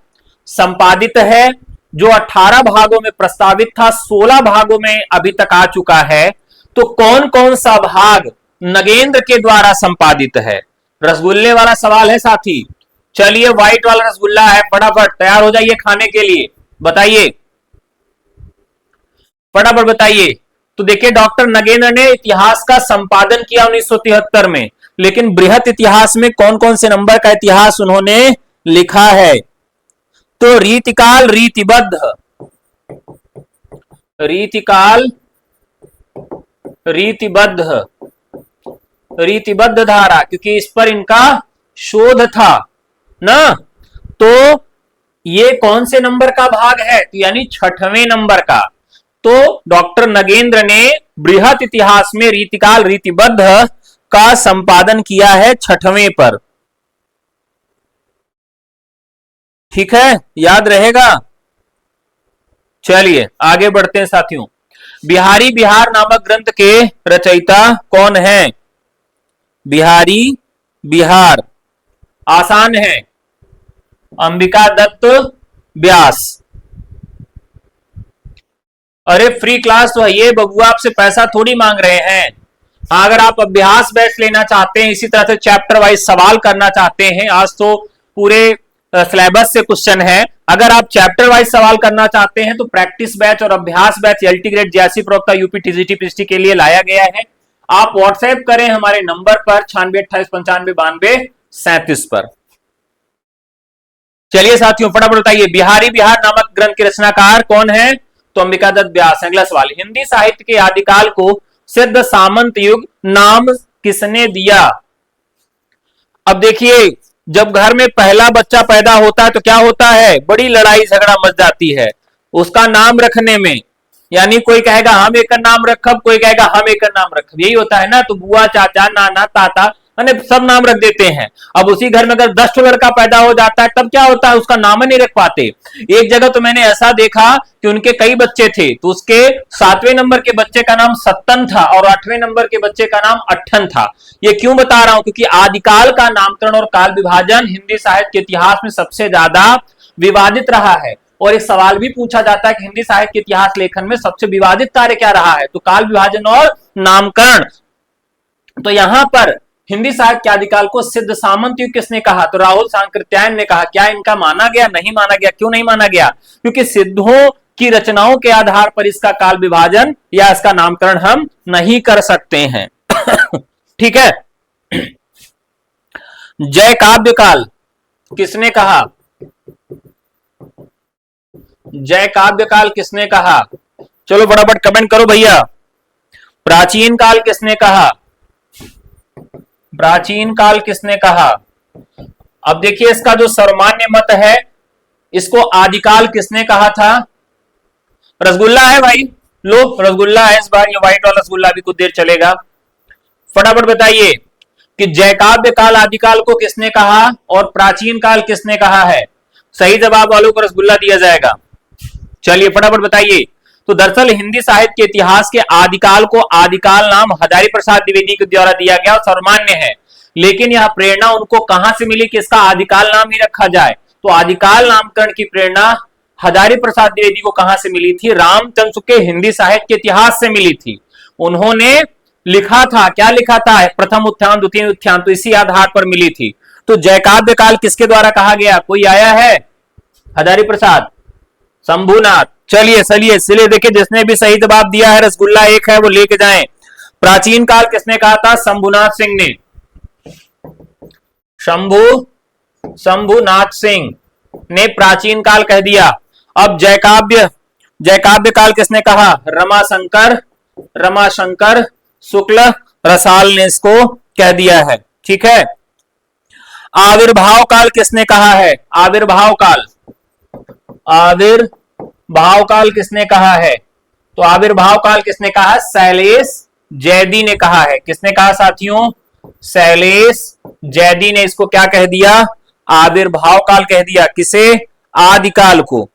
संपादित है, जो 18 भागों में प्रस्तावित था, 16 भागों में अभी तक आ चुका है। तो कौन कौन सा भाग नगेंद्र के द्वारा संपादित है, रसगुल्ले वाला सवाल है साथी। चलिए व्हाइट वाला रसगुल्ला है, फटाफट तैयार हो जाइए खाने के लिए, बताइए फटाफट बताइए। तो देखिए डॉक्टर नगेंद्र ने इतिहास का संपादन किया 1973 में, लेकिन बृहत इतिहास में कौन कौन से नंबर का इतिहास उन्होंने लिखा है? तो रीतिकाल, रीतिबद्ध, रीतिकाल, रीतिबद्ध, रीतिबद्ध धारा, क्योंकि इस पर इनका शोध था ना। तो ये कौन से नंबर का भाग है? तो यानी 6वें नंबर का। तो डॉक्टर नगेंद्र ने बृहत इतिहास में रीतिकाल, रीतिबद्ध का संपादन किया है 6वें पर। ठीक है, याद रहेगा। चलिए आगे बढ़ते हैं साथियों। बिहारी बिहार नामक ग्रंथ के रचयिता कौन है? बिहारी बिहार आसान है, अंबिका दत्त व्यास। अरे फ्री क्लास तो है ये बबुआ, आपसे पैसा थोड़ी मांग रहे हैं। अगर आप अभ्यास बैच लेना चाहते हैं, इसी तरह से चैप्टर वाइज सवाल करना चाहते हैं, आज तो पूरे सिलेबस से क्वेश्चन है। अगर आप चैप्टर वाइज सवाल करना चाहते हैं तो प्रैक्टिस बैच और अभ्यास बैच एलटी ग्रेड जैसी प्रोक्ता यूपी टीजीटी पीएचडी के लिए लाया गया है। आप व्हाट्सएप करें हमारे नंबर पर 9628959237 पर। चलिए साथियों फटाफट बताइए, बिहारी बिहार नामक ग्रंथ के रचनाकार कौन है? तो अंबिका दत्त व्यास। अगला सवाल, हिंदी साहित्य के आदिकाल को सिद्ध सामंत युग नाम किसने दिया? अब देखिए, जब घर में पहला बच्चा पैदा होता है तो क्या होता है? बड़ी लड़ाई झगड़ा मच जाती है उसका नाम रखने में। यानी कोई कहेगा हम एक नाम रखब, कोई कहेगा हम एक नाम रखब, यही होता है ना। तो बुआ, चाचा, नाना, ताता सब नाम रख देते हैं। अब उसी घर में अगर 10 लड़का पैदा हो जाता है तब क्या होता है? उसका नाम नहीं रख पाते। एक जगह तो मैंने ऐसा देखा कि उनके कई बच्चे थे, तो उसके 7वें नंबर के बच्चे का नाम सत्तन था और 8वें नंबर के बच्चे का नाम अट्ठन था। ये क्यों बता रहा हूं? क्योंकि आदिकाल का नामकरण और काल विभाजन हिंदी साहित्य के इतिहास में सबसे ज्यादा विवादित रहा है। और एक सवाल भी पूछा जाता है कि हिंदी साहित्य के इतिहास लेखन में सबसे विवादित कार्य क्या रहा है? तो काल विभाजन और नामकरण। तो यहां पर हिंदी साहित्य के आदिकाल को सिद्ध सामंत युग किसने कहा? तो राहुल सांकृत्यायन ने कहा। क्या इनका माना गया? नहीं माना गया। क्यों नहीं माना गया? क्योंकि सिद्धों की रचनाओं के आधार पर इसका काल विभाजन या इसका नामकरण हम नहीं कर सकते हैं। ठीक है। जय काव्य काल किसने कहा? जय काव्य काल किसने कहा? चलो फटाफट कमेंट करो भैया। प्राचीन काल किसने कहा? प्राचीन काल किसने कहा? अब देखिए, इसका जो सर्वमान्य मत है, इसको आदिकाल किसने कहा था? रसगुल्ला है भाई, लो रसगुल्ला है इस बार, ये व्हाइट वाला रसगुल्ला भी कुछ देर चलेगा। फटाफट बताइए कि जयकाव्य काल आदिकाल को किसने कहा और प्राचीन काल किसने कहा है? सही जवाब वालों को रसगुल्ला दिया जाएगा। चलिए फटाफट बताइए। तो दरअसल हिंदी साहित्य के इतिहास के आदिकाल को आदिकाल नाम हजारी प्रसाद द्विवेदी के द्वारा दिया गया और सर्वमान्य है। लेकिन यह प्रेरणा उनको कहां से मिली कि इसका आदिकाल नाम ही रखा जाए? तो आदिकाल नामकरण की प्रेरणा हजारी प्रसाद द्विवेदी को कहां से मिली थी? रामचंद्र के हिंदी साहित्य के इतिहास से मिली थी। उन्होंने लिखा था, क्या लिखा था? प्रथम उत्थान, द्वितीय उत्थान, तो इसी आधार पर मिली थी। तो जयकाव्य काल किसके द्वारा कहा गया? कोई आया है? हजारी प्रसाद, शंभुनाथ। चलिए चलिए देखिए, जिसने भी सही जवाब दिया है रसगुल्ला एक है वो लेके जाएं। प्राचीन काल किसने कहा था? शंभुनाथ सिंह ने। शंभुनाथ सिंह ने प्राचीन काल कह दिया। अब जयकाव्य काल किसने कहा? रमाशंकर शुक्ल रसाल ने इसको कह दिया है। ठीक है। आविर्भाव काल किसने कहा है? आविर्भाव काल किसने कहा है? तो आविर्भाव काल किसने कहा? शैलेश जैदी ने कहा है। किसने कहा साथियों? शैलेश जैदी ने इसको क्या कह दिया? आविर्भाव काल कह दिया। किसे? आदिकाल को।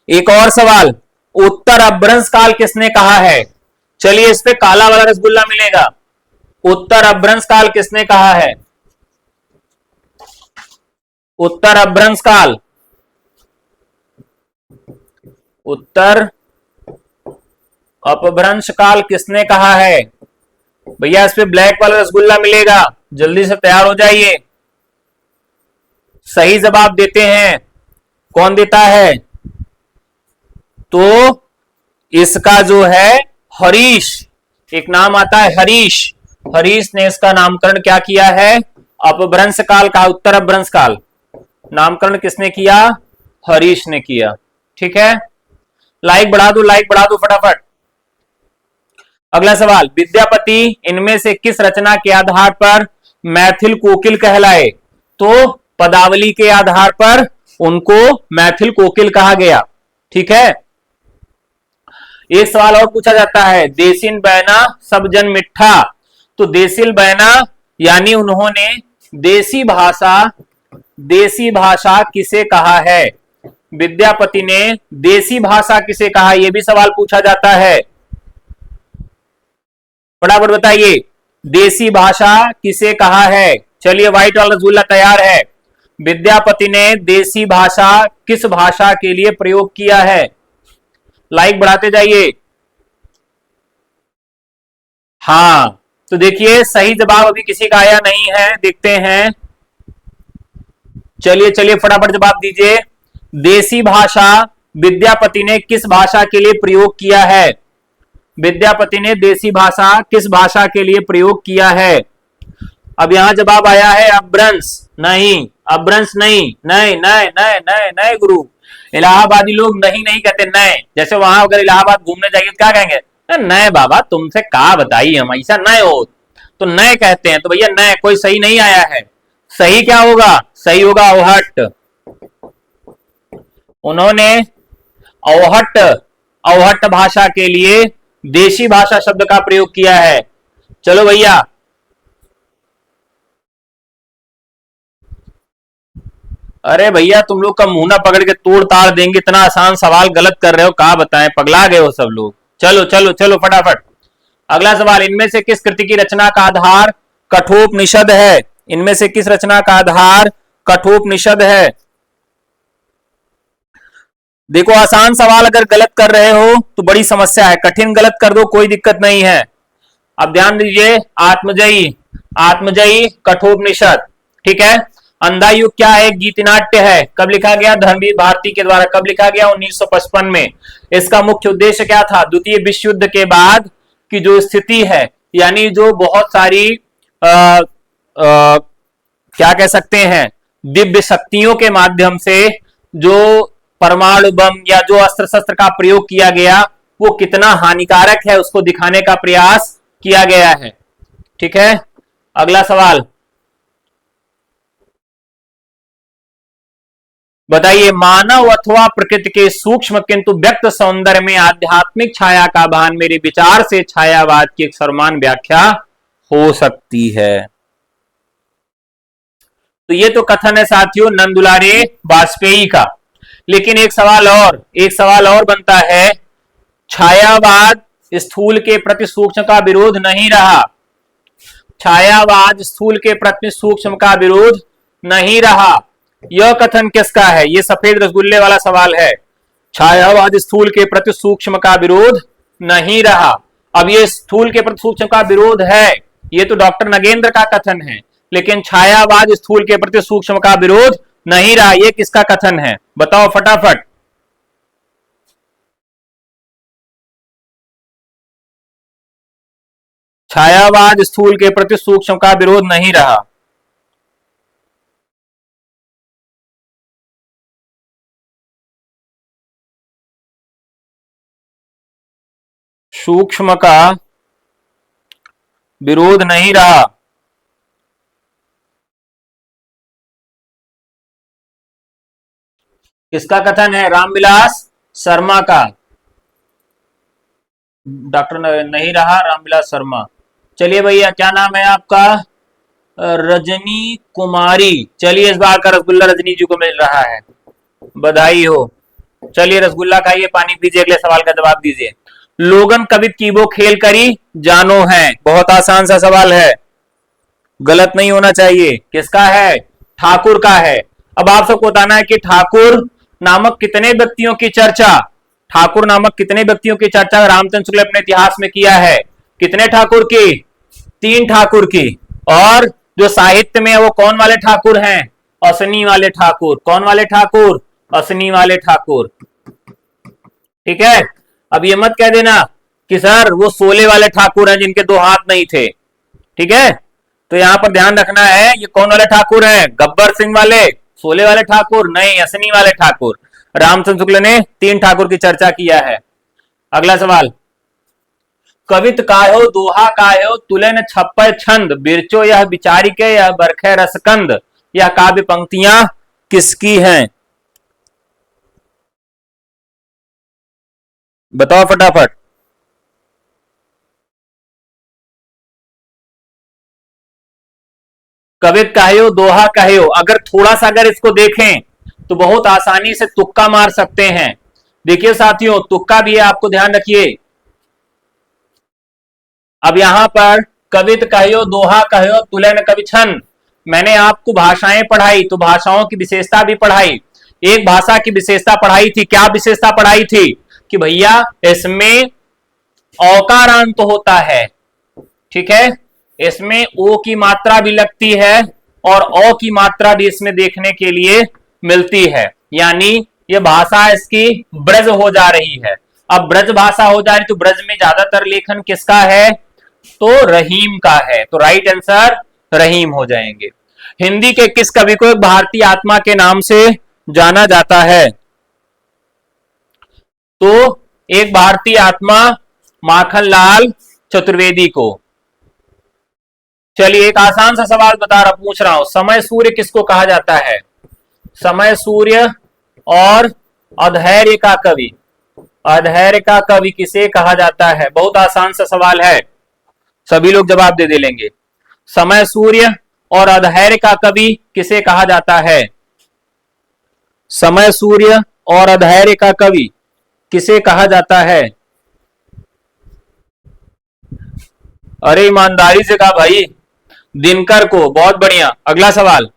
एक और सवाल, उत्तर अपभ्रंश काल किसने कहा है? चलिए इस पे काला वाला रसगुल्ला मिलेगा। उत्तर अपभ्रंश काल किसने कहा है? उत्तर अपभ्रंश काल, उत्तर अपभ्रंश काल किसने कहा है? भैया इस पे ब्लैक वाला रसगुल्ला मिलेगा, जल्दी से तैयार हो जाइए। सही जवाब देते हैं, कौन देता है? तो इसका जो है हरीश, एक नाम आता है हरीश, हरीश ने इसका नामकरण क्या किया है? अपभ्रंश काल का, उत्तर अपभ्रंश काल। नामकरण किसने किया? हरीश ने किया। ठीक है, लाइक बढ़ा दो, लाइक बढ़ा दो फटाफट। अगला सवाल, विद्यापति इनमें से किस रचना के आधार पर मैथिल कोकिल कहलाए? तो पदावली के आधार पर उनको मैथिल कोकिल कहा गया। ठीक है, एक सवाल और पूछा जाता है, देसिन बैना सब जन मिठा। तो देसिल बैना यानी उन्होंने देसी भाषा किसे कहा है? विद्यापति ने देसी भाषा किसे कहा, यह भी सवाल पूछा जाता है। फटाफट बताइए, देसी भाषा किसे कहा है? चलिए, व्हाइट वाला रसगुल्ला तैयार है। विद्यापति ने देसी भाषा किस भाषा के लिए प्रयोग किया है? लाइक बढ़ाते जाइए। हाँ, तो देखिए सही जवाब अभी किसी का आया नहीं है, देखते हैं। चलिए चलिए फटाफट जवाब दीजिए। देसी भाषा विद्यापति ने किस भाषा के लिए प्रयोग किया है? विद्यापति ने देसी भाषा किस भाषा के लिए प्रयोग किया है? अब यहां जवाब आया है अपभ्रंश। नहीं, अपभ्रंश नहीं, नए नए नए नए नए गुरु। इलाहाबादी लोग नहीं नहीं कहते, नए। जैसे वहां अगर इलाहाबाद घूमने जाएंगे तो क्या कहेंगे? नए बाबा, तुमसे कहा बताइए, हम ऐसा नए हो तो नए कहते हैं। तो भैया नए कोई सही नहीं आया है। सही क्या होगा? सही होगा अवहट। उन्होंने अवहट भाषा के लिए देशी भाषा शब्द का प्रयोग किया है। चलो भैया, अरे भैया तुम लोग का मुंह ना पकड़ के तोड़ ताड़ देंगे, इतना आसान सवाल गलत कर रहे हो, कहा बताएं, पगला गए हो सब लोग। चलो चलो चलो फटाफट। अगला सवाल, इनमें से किस कृति की रचना का आधार कठोपनिषद है? इनमें से किस रचना का आधार कठोपनिषद है? देखो, आसान सवाल अगर गलत कर रहे हो तो बड़ी समस्या है, कठिन गलत कर दो कोई दिक्कत नहीं है। अब ध्यान दीजिए, आत्मजयी कठोपनिषद। ठीक है, अंधा युग क्या है? गीतनाट्य है। कब लिखा गया? धर्मवीर भारती के द्वारा। कब लिखा गया? 1955 में। इसका मुख्य उद्देश्य क्या था? द्वितीय विश्व युद्ध के बाद की जो स्थिति है, यानी जो बहुत सारी क्या कह सकते हैं, दिव्य शक्तियों के माध्यम से जो परमाणु बम या जो अस्त्र शस्त्र का प्रयोग किया गया वो कितना हानिकारक है उसको दिखाने का प्रयास किया गया है। ठीक है, अगला सवाल बताइए, मानव अथवा प्रकृति के सूक्ष्म किंतु व्यक्त सौंदर्य में आध्यात्मिक छाया का भान मेरे विचार से छायावाद की एक सर्वमान्य व्याख्या हो सकती है। तो ये तो कथन है साथियों नंदुलारे वाजपेयी का। लेकिन एक सवाल और बनता है, छायावाद स्थूल के प्रति सूक्ष्म का विरोध नहीं रहा। छायावाद स्थूल के प्रति सूक्ष्म का विरोध नहीं रहा। यह कथन किसका है? यह सफेद रसगुल्ले वाला सवाल है। छायावाद स्थूल के प्रति सूक्ष्म का विरोध नहीं रहा। अब ये स्थूल के प्रति सूक्ष्म का विरोध है, ये तो डॉक्टर नगेंद्र का कथन है, लेकिन छायावाद स्थूल के प्रति सूक्ष्म का विरोध नहीं रहा, ये किसका कथन है? बताओ फटाफट। छायावाद स्थूल के प्रति सूक्ष्म का विरोध नहीं रहा। सूक्ष्म का विरोध नहीं रहा। किसका कथन है? रामविलास शर्मा का। डॉक्टर नहीं रहा, रामविलास शर्मा। चलिए भैया, क्या नाम है आपका? रजनी कुमारी। चलिए, इस बार का रसगुल्ला रजनी जी को मिल रहा है, बधाई हो। चलिए रसगुल्ला खाइए, पानी पीजिए, अगले सवाल का जवाब दीजिए। लोगन कवित कीबो खेल करी जानो है। बहुत आसान सा सवाल है, गलत नहीं होना चाहिए। किसका है? ठाकुर का है। अब आप सबको बताना है कि ठाकुर नामक कितने व्यक्तियों की चर्चा रामचंद्र शुक्ल अपने इतिहास में किया है। कितने ठाकुर की? 3 ठाकुर की। और जो साहित्य में है वो कौन वाले ठाकुर हैं? असनी वाले ठाकुर। कौन वाले ठाकुर? असनी वाले ठाकुर। ठीक है, अब ये मत कह देना कि सर वो सोले वाले ठाकुर हैं जिनके दो हाथ नहीं थे। ठीक है, तो यहां पर ध्यान रखना है ये कौन वाले ठाकुर हैं? गब्बर सिंह वाले, सोले वाले ठाकुर नहीं, असनी वाले ठाकुर। रामचंद्र शुक्ल ने 3 ठाकुर की चर्चा किया है। अगला सवाल, कवित कायो दोहा कायो तुलन छप्पय छंद बिरचो यह विचारिके यह बरखे रसकंद, यह काव्य पंक्तियां किसकी हैं? बताओ फटाफट। कवित कहो दोहा कहो, अगर थोड़ा सा अगर इसको देखें तो बहुत आसानी से तुक्का मार सकते हैं। देखिए साथियों, तुक्का भी है, आपको ध्यान रखिए। अब यहां पर कवित कहो दोहा कहो तुलन कवि छंद, मैंने आपको भाषाएं पढ़ाई तो भाषाओं की विशेषता भी पढ़ाई। एक भाषा की विशेषता पढ़ाई थी, क्या विशेषता पढ़ाई थी? कि भैया इसमें औकारांत होता है। ठीक है, इसमें ओ की मात्रा भी लगती है और औ की मात्रा भी इसमें देखने के लिए मिलती है, यानी ये भाषा इसकी ब्रज हो जा रही है। अब ब्रज भाषा हो जा रही तो ब्रज में ज्यादातर लेखन किसका है? तो रहीम का है, तो राइट आंसर रहीम हो जाएंगे। हिंदी के किस कवि को एक भारतीय आत्मा के नाम से जाना जाता है? तो एक भारतीय आत्मा माखनलाल चतुर्वेदी को। चलिए एक आसान सा सवाल पूछ रहा हूं, समय सूर्य किसको कहा जाता है? समय सूर्य और अधैर्य का कवि, अधैर्य का कवि किसे कहा जाता है? बहुत आसान सा सवाल है, सभी लोग जवाब दे लेंगे। समय सूर्य और अधैर्य का कवि किसे कहा जाता है? समय सूर्य और अधैर्य का कवि किसे कहा जाता है? अरे ईमानदारी से कहा भाई, दिनकर को। बहुत बढ़िया। अगला सवाल,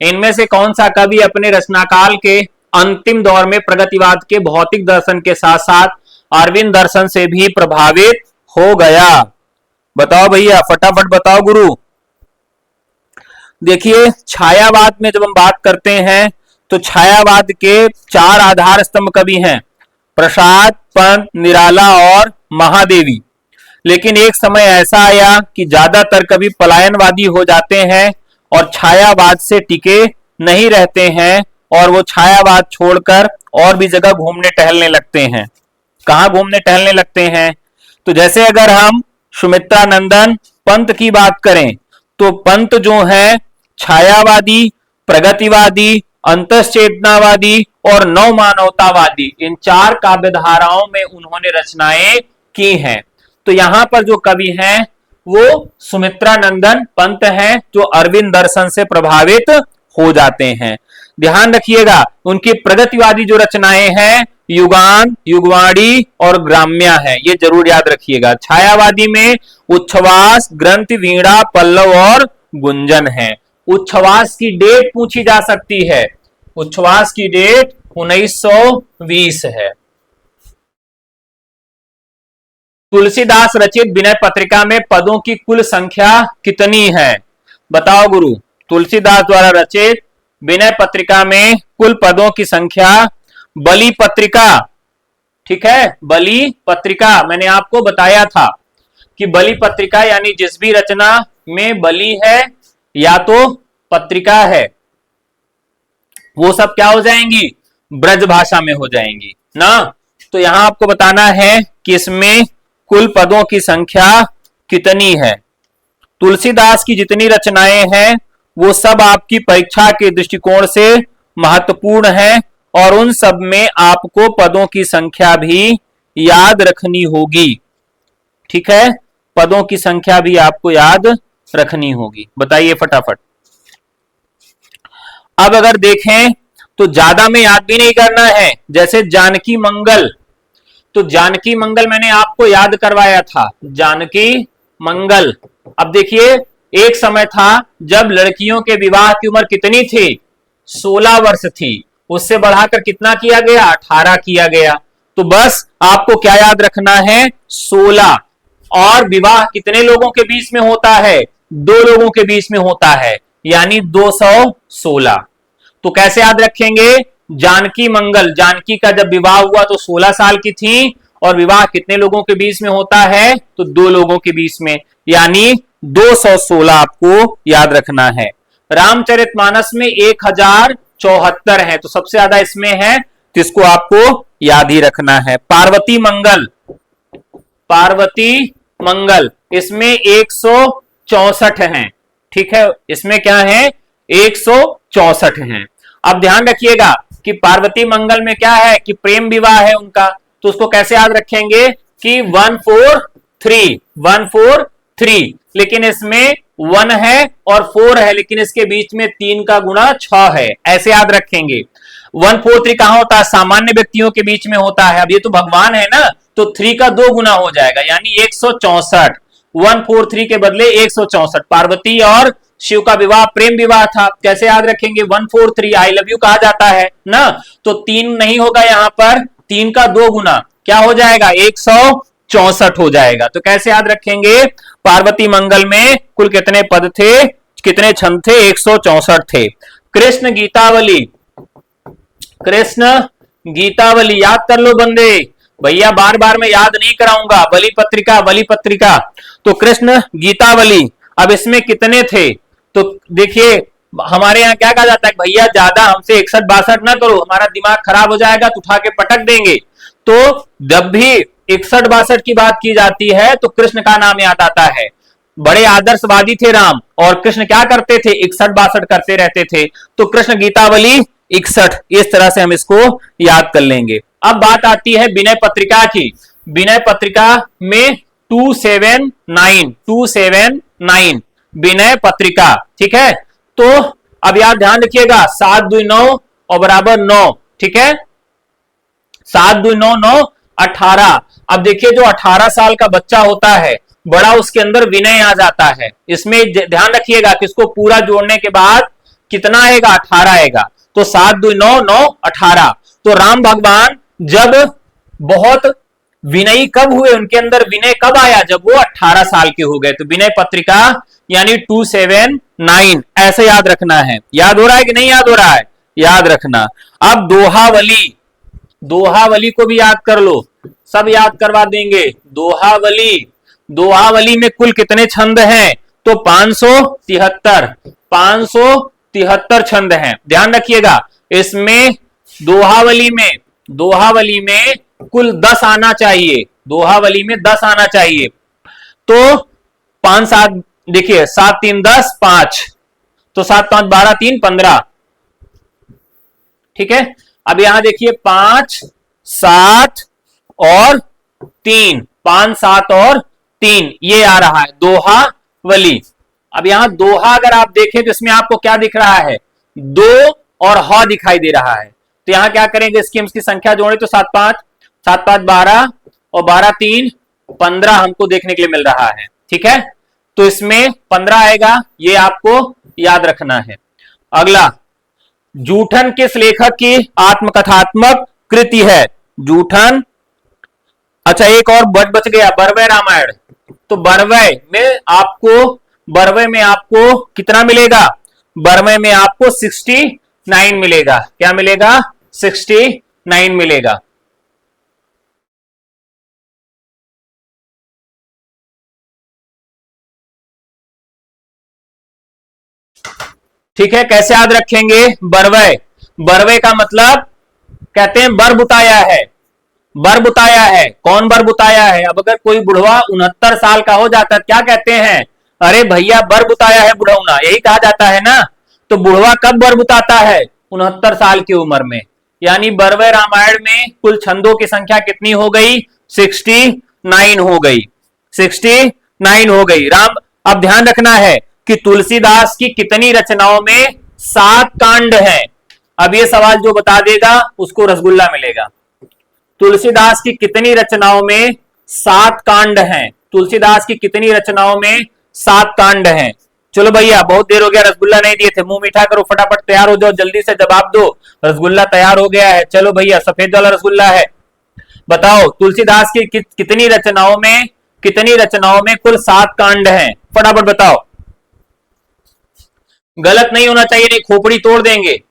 इनमें से कौन सा कवि अपने रचनाकाल के अंतिम दौर में प्रगतिवाद के भौतिक दर्शन के साथ साथ अरविंद दर्शन से भी प्रभावित हो गया? बताओ भैया, फटाफट बताओ गुरु। देखिए छायावाद में जब हम बात करते हैं तो छायावाद के 4 आधार स्तंभ कवि हैं, प्रसाद, पंत, निराला और महादेवी। लेकिन एक समय ऐसा आया कि ज्यादातर कवि पलायनवादी हो जाते हैं और छायावाद से टिके नहीं रहते हैं और वो छायावाद छोड़कर और भी जगह घूमने टहलने लगते हैं। कहां घूमने टहलने लगते हैं? तो जैसे अगर हम सुमित्रा नंदन पंत की बात करें तो पंत जो है छायावादी, प्रगतिवादी, अंतश्चेतनावादी और नव मानवतावादी, इन 4 काव्य धाराओं में उन्होंने रचनाएं की हैं। तो यहां पर जो कवि हैं वो सुमित्रा नंदन पंत हैं, जो अरविंद दर्शन से प्रभावित हो जाते हैं। ध्यान रखिएगा, उनकी प्रगतिवादी जो रचनाएं हैं युगान, युगवाणी और ग्राम्या है, ये जरूर याद रखिएगा। छायावादी में उच्छ्वास, ग्रंथि, वीणा, पल्लव और गुंजन है। उच्छ्वास की डेट पूछी जा सकती है, उच्छ्वास की डेट 1920 है। तुलसीदास रचित विनय पत्रिका में पदों की कुल संख्या कितनी है? बताओ गुरु। तुलसीदास द्वारा रचित विनय पत्रिका में कुल पदों की संख्या, बलि पत्रिका, ठीक है, बलि पत्रिका मैंने आपको बताया था कि बलि पत्रिका यानी जिस भी रचना में बलि है या तो पत्रिका है, वो सब क्या हो जाएंगी? ब्रज भाषा में हो जाएंगी ना। तो यहां आपको बताना है कि इसमें कुल पदों की संख्या कितनी है। तुलसीदास की जितनी रचनाएं हैं वो सब आपकी परीक्षा के दृष्टिकोण से महत्वपूर्ण है और उन सब में आपको पदों की संख्या भी याद रखनी होगी। ठीक है, पदों की संख्या भी आपको याद रखनी होगी। बताइए फटाफट। अब अगर देखें तो ज्यादा में याद भी नहीं करना है, जैसे जानकी मंगल, तो जानकी मंगल मैंने आपको याद करवाया था, जानकी मंगल। अब देखिए एक समय था जब लड़कियों के विवाह की उम्र कितनी थी? 16 वर्ष थी, उससे बढ़ाकर कितना किया गया? 18 किया गया। तो बस आपको क्या याद रखना है? 16। और विवाह कितने लोगों के बीच में होता है? 2 लोगों के बीच में होता है, यानी 216। तो कैसे याद रखेंगे? जानकी मंगल, जानकी का जब विवाह हुआ तो 16 साल की थी, और विवाह कितने लोगों के बीच में होता है? तो 2 लोगों के बीच में, यानी 216 आपको याद रखना है। रामचरितमानस में 1074 है, तो सबसे ज्यादा इसमें है, तो इसको आपको याद ही रखना है। पार्वती मंगल, पार्वती मंगल इसमें 164 हैं, ठीक है, इसमें क्या है? 164 हैं। अब ध्यान रखिएगा कि पार्वती मंगल में क्या है कि प्रेम विवाह है उनका, तो उसको कैसे याद रखेंगे कि 143, लेकिन इसमें 1 है और 4 है, लेकिन इसके बीच में 3 का गुणा 6 है, ऐसे याद रखेंगे। 143 कहां होता है? सामान्य व्यक्तियों के बीच में होता है। अब ये तो भगवान है ना, तो 3 का 2 गुना हो जाएगा, यानी 164। 143 के बदले 164। पार्वती और शिव का विवाह प्रेम विवाह था, कैसे याद रखेंगे? 143 आई लव यू कहा जाता है ना, तो 3 नहीं होगा यहां पर, 3 का 2 गुना क्या हो जाएगा? 164 हो जाएगा। तो कैसे याद रखेंगे? पार्वती मंगल में कुल कितने पद थे, कितने छंद थे? 164 थे। कृष्ण गीतावली, कृष्ण गीतावली याद कर लो बंदे, भैया बार बार मैं याद नहीं कराऊंगा। बलि पत्रिका, बलि पत्रिका, तो कृष्ण गीतावली, अब इसमें कितने थे? तो देखिए हमारे यहाँ क्या कहा जाता है, भैया ज्यादा हमसे 61-62 ना करो, हमारा दिमाग खराब हो जाएगा तो उठा के पटक देंगे। तो जब भी 61-62 की बात की जाती है तो कृष्ण का नाम याद आता है। बड़े आदर्शवादी थे राम, और कृष्ण क्या करते थे? 61-62 करते रहते थे, तो कृष्ण गीतावली 61, इस तरह से हम इसको याद कर लेंगे। अब बात आती है विनय पत्रिका की। विनय पत्रिका में 279 विनय पत्रिका, ठीक है। तो अब यार ध्यान रखिएगा, 7 2 9 और बराबर 9, ठीक है, 7 2 9 9 18। अब देखिए जो 18 साल का बच्चा होता है बड़ा, उसके अंदर विनय आ जाता है। इसमें ध्यान रखिएगा कि इसको पूरा जोड़ने के बाद कितना आएगा? 18 आएगा। तो 7 2 9 9 18। तो राम भगवान जब बहुत विनयी कब हुए, उनके अंदर विनय कब आया? जब वो 18 साल के हो गए। तो विनय पत्रिका यानी 279, ऐसे याद रखना है। याद हो रहा है कि नहीं याद हो रहा है? याद रखना। अब दोहावली, दोहावली को भी याद कर लो, सब याद करवा देंगे। दोहावली, दोहावली में कुल कितने छंद हैं? तो 573, 573 छंद हैं। ध्यान रखिएगा, इसमें दोहावली में कुल 10 आना चाहिए, दोहावली में 10 आना चाहिए। तो 5 7 देखिए, 7 3 10 5, तो 7 5 12 3 15, ठीक है। अब यहां देखिए 5 7 और 3, 5 7 और 3 ये आ रहा है दोहावली। अब यहां दोहा अगर आप देखें तो इसमें आपको क्या दिख रहा है? 2 और ह दिखाई दे रहा है। तो यहां क्या करेंगे? इसकी हम इसकी संख्या जोड़े तो 7 5 7 5 12 और 12 3 15 हमको देखने के लिए मिल रहा है, ठीक है। तो इसमें 15 आएगा, ये आपको याद रखना है। अगला, जूठन किस लेखक की आत्मकथात्मक कृति है? जूठन, अच्छा एक और बच गया, बरवय रामायण। तो बरवय में आपको कितना मिलेगा? बरवय में आपको 69 मिलेगा। क्या मिलेगा? 69 मिलेगा। ठीक है, कैसे याद रखेंगे? बरवय, बरवय का मतलब कहते हैं बर बुताया है, बर बुताया है। कौन बर बुताया है? अब अगर कोई बुढ़वा 69 साल का हो जाता है क्या कहते हैं? अरे भैया बर बुताया है बुढ़ौना, यही कहा जाता है ना। तो बुढ़वा कब बर बुताता है? 69 साल की उम्र में। यानी बरवय रामायण में कुल छंदों की संख्या कितनी हो गई? 69 हो गई, 69 हो गई। राम, अब ध्यान रखना है कि तुलसीदास की कितनी रचनाओं में 7 कांड हैं। अब ये सवाल जो बता देगा उसको रसगुल्ला मिलेगा। तुलसीदास की कितनी रचनाओं में 7 कांड हैं? तुलसीदास की कितनी रचनाओं में 7 कांड हैं? चलो भैया बहुत देर हो गया, रसगुल्ला नहीं दिए थे, मुंह मीठा करो, फटाफट तैयार हो जाओ, जल्दी से जवाब दो। रसगुल्ला तैयार हो गया है। चलो भैया, सफेद वाला रसगुल्ला है। बताओ तुलसीदास की कितनी रचनाओं में कुल 7 कांड हैं? फटाफट बताओ। गलत नहीं होना चाहिए, नहीं खोपड़ी तोड़ देंगे।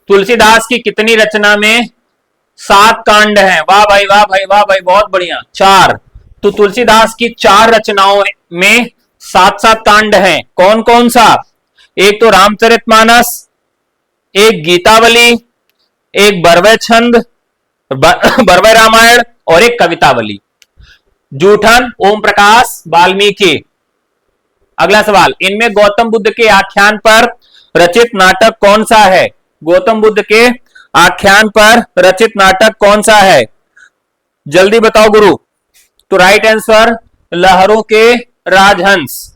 तुलसीदास की कितनी रचना में 7 कांड हैं? वाह भाई वाह भाई वाह भाई, बहुत बढ़िया, 4। तो तुलसीदास की 4 रचनाओं में 7-7 कांड हैं। कौन कौन सा? एक तो रामचरितमानस, एक गीतावली, एक बरवै छंद, बरवै रामायण, और एक कवितावली। जूठन, ओम प्रकाश, वाल्मीकि। अगला सवाल, इनमें गौतम बुद्ध के आख्यान पर रचित नाटक कौन सा है? गौतम बुद्ध के आख्यान पर रचित नाटक कौन सा है? जल्दी बताओ गुरु। तो राइट आंसर लहरों के राजहंस।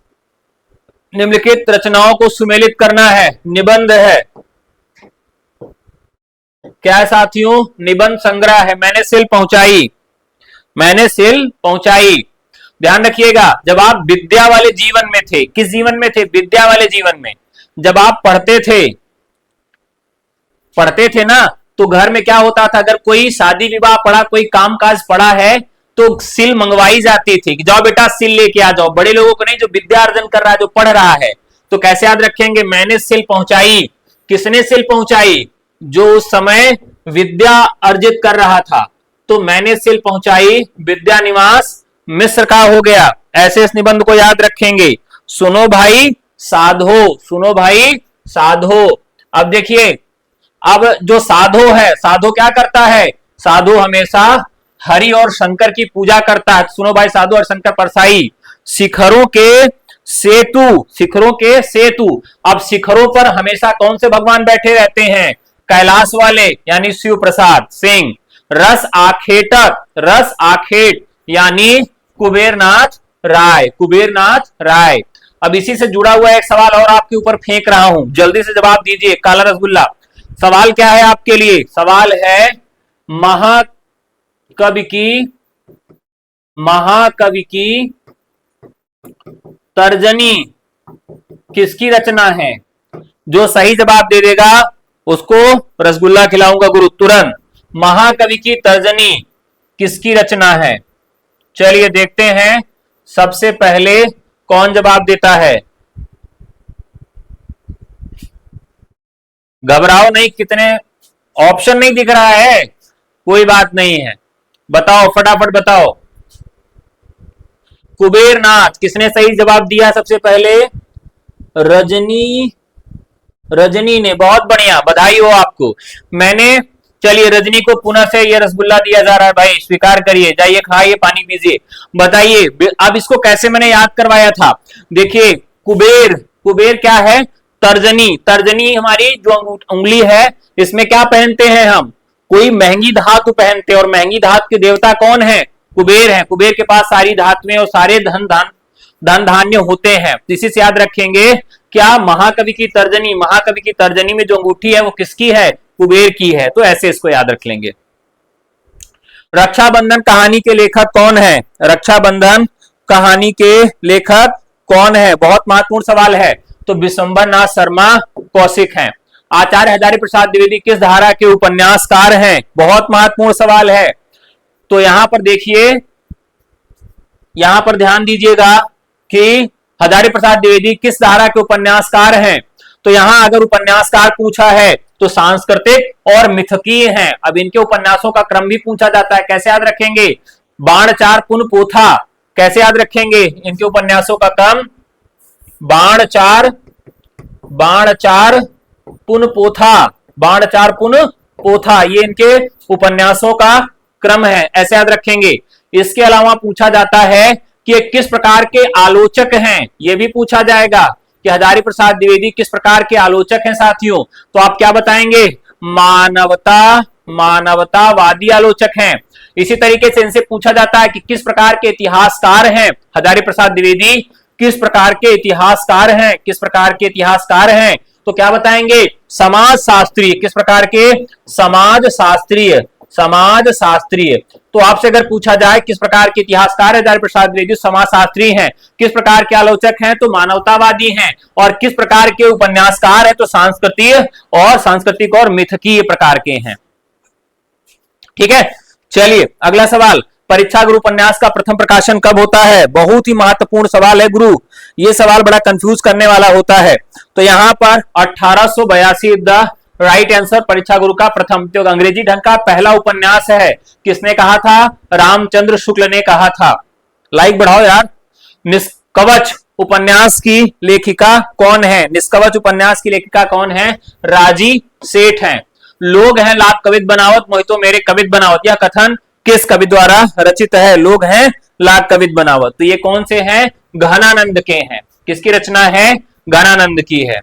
निम्नलिखित रचनाओं को सुमेलित करना है, निबंध है। क्या है साथियों? निबंध संग्रह है। मैंने सिल पहुंचाई, मैंने सिल पहुंचाई। ध्यान रखिएगा, जब आप विद्या वाले जीवन में थे, किस जीवन में थे? विद्या वाले जीवन में। जब आप पढ़ते थे ना, तो घर में क्या होता था? अगर कोई शादी विवाह पड़ा, कोई कामकाज पड़ा है, तो सिल मंगवाई जाती थी कि जाओ बेटा सिल लेके आ जाओ। बड़े लोगों को नहीं, जो विद्या अर्जन कर रहा है, जो पढ़ रहा है। तो कैसे याद रखेंगे? मैंने सिल पहुंचाई। किसने सिल पहुंचाई? जो उस समय विद्या अर्जित कर रहा था। तो मैंने सिल पहुंचाई विद्या निवास मिस्र का हो गया। ऐसे इस निबंध को याद रखेंगे। सुनो भाई साधो, सुनो भाई साधो। अब देखिए, अब जो साधो है, साधो क्या करता है? साधु हमेशा हरि और शंकर की पूजा करता है। सुनो भाई साधु और शंकर परसाई। शिखरों के सेतु, शिखरों के सेतु। अब शिखरों पर हमेशा कौन से भगवान बैठे रहते हैं? कैलाश वाले, यानी शिव प्रसाद सिंह। रस आखेटक, रस आखेट, यानी कुबेरनाथ राय, कुबेरनाथ राय। अब इसी से जुड़ा हुआ एक सवाल और आपके ऊपर फेंक रहा हूं, जल्दी से जवाब दीजिए। काला रसगुल्ला, सवाल क्या है आपके लिए? सवाल है महाकवि की तर्जनी किसकी रचना है? जो सही जवाब दे देगा उसको रसगुल्ला खिलाऊंगा गुरु तुरंत। महाकवि की तर्जनी किसकी रचना है? चलिए देखते हैं सबसे पहले कौन जवाब देता है। घबराओ नहीं, कितने ऑप्शन नहीं दिख रहा है, कोई बात नहीं है, बताओ फटाफट बताओ। कुबेरनाथ। किसने सही जवाब दिया सबसे पहले? रजनी ने। बहुत बढ़िया, बधाई हो आपको। मैंने, चलिए रजनी को पुनः से ये रसगुल्ला दिया जा रहा है भाई, स्वीकार करिए, जाइए खाइए, पानी पीजिए। बताइए अब इसको कैसे मैंने याद करवाया था। देखिए कुबेर, कुबेर क्या है? तर्जनी। तर्जनी हमारी जो उंगली है, इसमें क्या पहनते हैं हम? कोई महंगी धातु पहनते हैं, और महंगी धातु के देवता कौन है? कुबेर है। कुबेर के पास सारी धातुएं और सारे धन धान्य होते हैं। इसी से याद रखेंगे क्या महाकवि की तर्जनी, महाकवि की तर्जनी में जो अंगूठी है वो किसकी है? कुबेर की है। तो ऐसे इसको याद रख लेंगे। रक्षाबंधन कहानी के लेखक कौन है? रक्षाबंधन कहानी के लेखक कौन है? बहुत महत्वपूर्ण सवाल है। तो विशंबर नाथ शर्मा कौशिक हैं। आचार्य हजारी प्रसाद द्विवेदी किस धारा के उपन्यासकार हैं? बहुत महत्वपूर्ण सवाल है। तो यहां पर देखिए, यहां पर ध्यान दीजिएगा कि हजारी प्रसाद द्विवेदी किस धारा के उपन्यासकार हैं। तो यहां अगर उपन्यासकार पूछा है तो सांस्कृतिक और मिथकीय हैं। अब इनके उपन्यासों का क्रम भी पूछा जाता है, कैसे याद रखेंगे? बाणचार पुन पोथा, कैसे याद रखेंगे इनके उपन्यासों का क्रम? बाणचार पुन पोथा, बाणचार पुन पोथा, ये इनके उपन्यासों का क्रम है, ऐसे याद रखेंगे। इसके अलावा पूछा जाता है कि किस प्रकार के आलोचक हैं, यह भी पूछा जाएगा कि हजारी प्रसाद द्विवेदी किस प्रकार के आलोचक हैं साथियों। तो आप क्या बताएंगे? मानवतावादी आलोचक हैं। इसी तरीके से इनसे पूछा जाता है कि किस प्रकार के इतिहासकार हैं हजारी प्रसाद द्विवेदी, किस प्रकार के इतिहासकार हैं, किस प्रकार के इतिहासकार हैं। तो क्या बताएंगे? समाज शास्त्रीय। किस प्रकार के? समाज शास्त्रीय, समाज शास्त्रीय। तो आपसे अगर पूछा जाए किस प्रकार के इतिहासकार हजारी प्रसाद द्विवेदी, समाज शास्त्री हैं। किस प्रकार के आलोचक हैं? तो मानवतावादी हैं। और किस प्रकार के उपन्यासकार हैं? तो सांस्कृतिक और मिथकीय प्रकार के हैं। ठीक है, चलिए अगला सवाल। परीक्षा गुरु उपन्यास का प्रथम प्रकाशन कब होता है? बहुत ही महत्वपूर्ण सवाल है गुरु, ये सवाल बड़ा कंफ्यूज करने वाला होता है। तो यहां पर 1882 द राइट आंसर परीक्षा गुरु का प्रथम। तो अंग्रेजी ढंग का पहला उपन्यास है, किसने कहा था? रामचंद्र शुक्ल ने कहा था। लाइक बढ़ाओ यार। निष्कवच उपन्यास की लेखिका कौन है? निष्कवच उपन्यास की लेखिका कौन है? राजी सेठ हैं। लोग हैं लाभ कवित बनावत, मोहितो मेरे कवित बनावत, यह कथन किस कवि द्वारा रचित है? लोग हैं लाभ कवित बनावत। तो ये कौन से हैं? घनानंद के हैं। किसकी रचना है? घनानंद की है।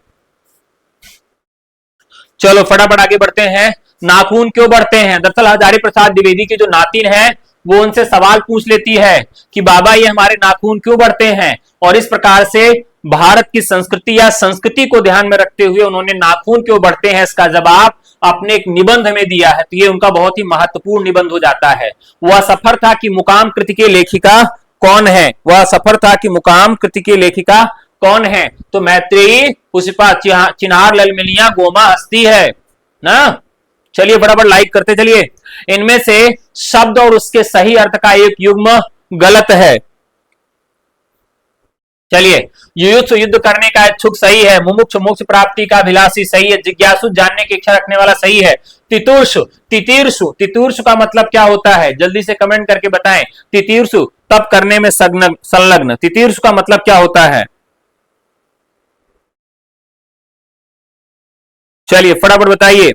चलो फटाफट आगे बढ़ते हैं। नाखून क्यों बढ़ते हैं? दरअसल हजारी प्रसाद द्विवेदी की जो नातिन है वो उनसे सवाल पूछ लेती है कि बाबा ये हमारे नाखून क्यों बढ़ते हैं, और इस प्रकार से भारत की संस्कृति या संस्कृति को ध्यान में रखते हुए उन्होंने नाखून क्यों बढ़ते हैं इसका जवाब अपने एक निबंध में दिया है। तो ये उनका बहुत ही महत्वपूर्ण निबंध हो जाता है। वह सफर था कि मुकाम कृति की लेखिका कौन है? वह सफर था कि मुकाम कृति की लेखिका कौन है? तो मैत्रेयी, पुष्पा, चिन्हार, ललमिलिया, गोमा हस्ती है ना। चलिए फटाफट लाइक करते चलिए। इनमें से शब्द और उसके सही अर्थ का एक युग्म गलत है। चलिए, युयुत्सु युद्ध करने का इच्छुक सही है। मुमुक्ष मोक्ष प्राप्ति का अभिलाषी सही है। जिज्ञासु जानने की इच्छा रखने वाला सही है। तितुर्षु, तितीर्षु, तितुर्षु का मतलब क्या होता है? जल्दी से कमेंट करके बताएं। तितीर्षु तप करने में संलग्न। तितीर्षु का मतलब क्या होता है? चलिए फटाफट बताइए।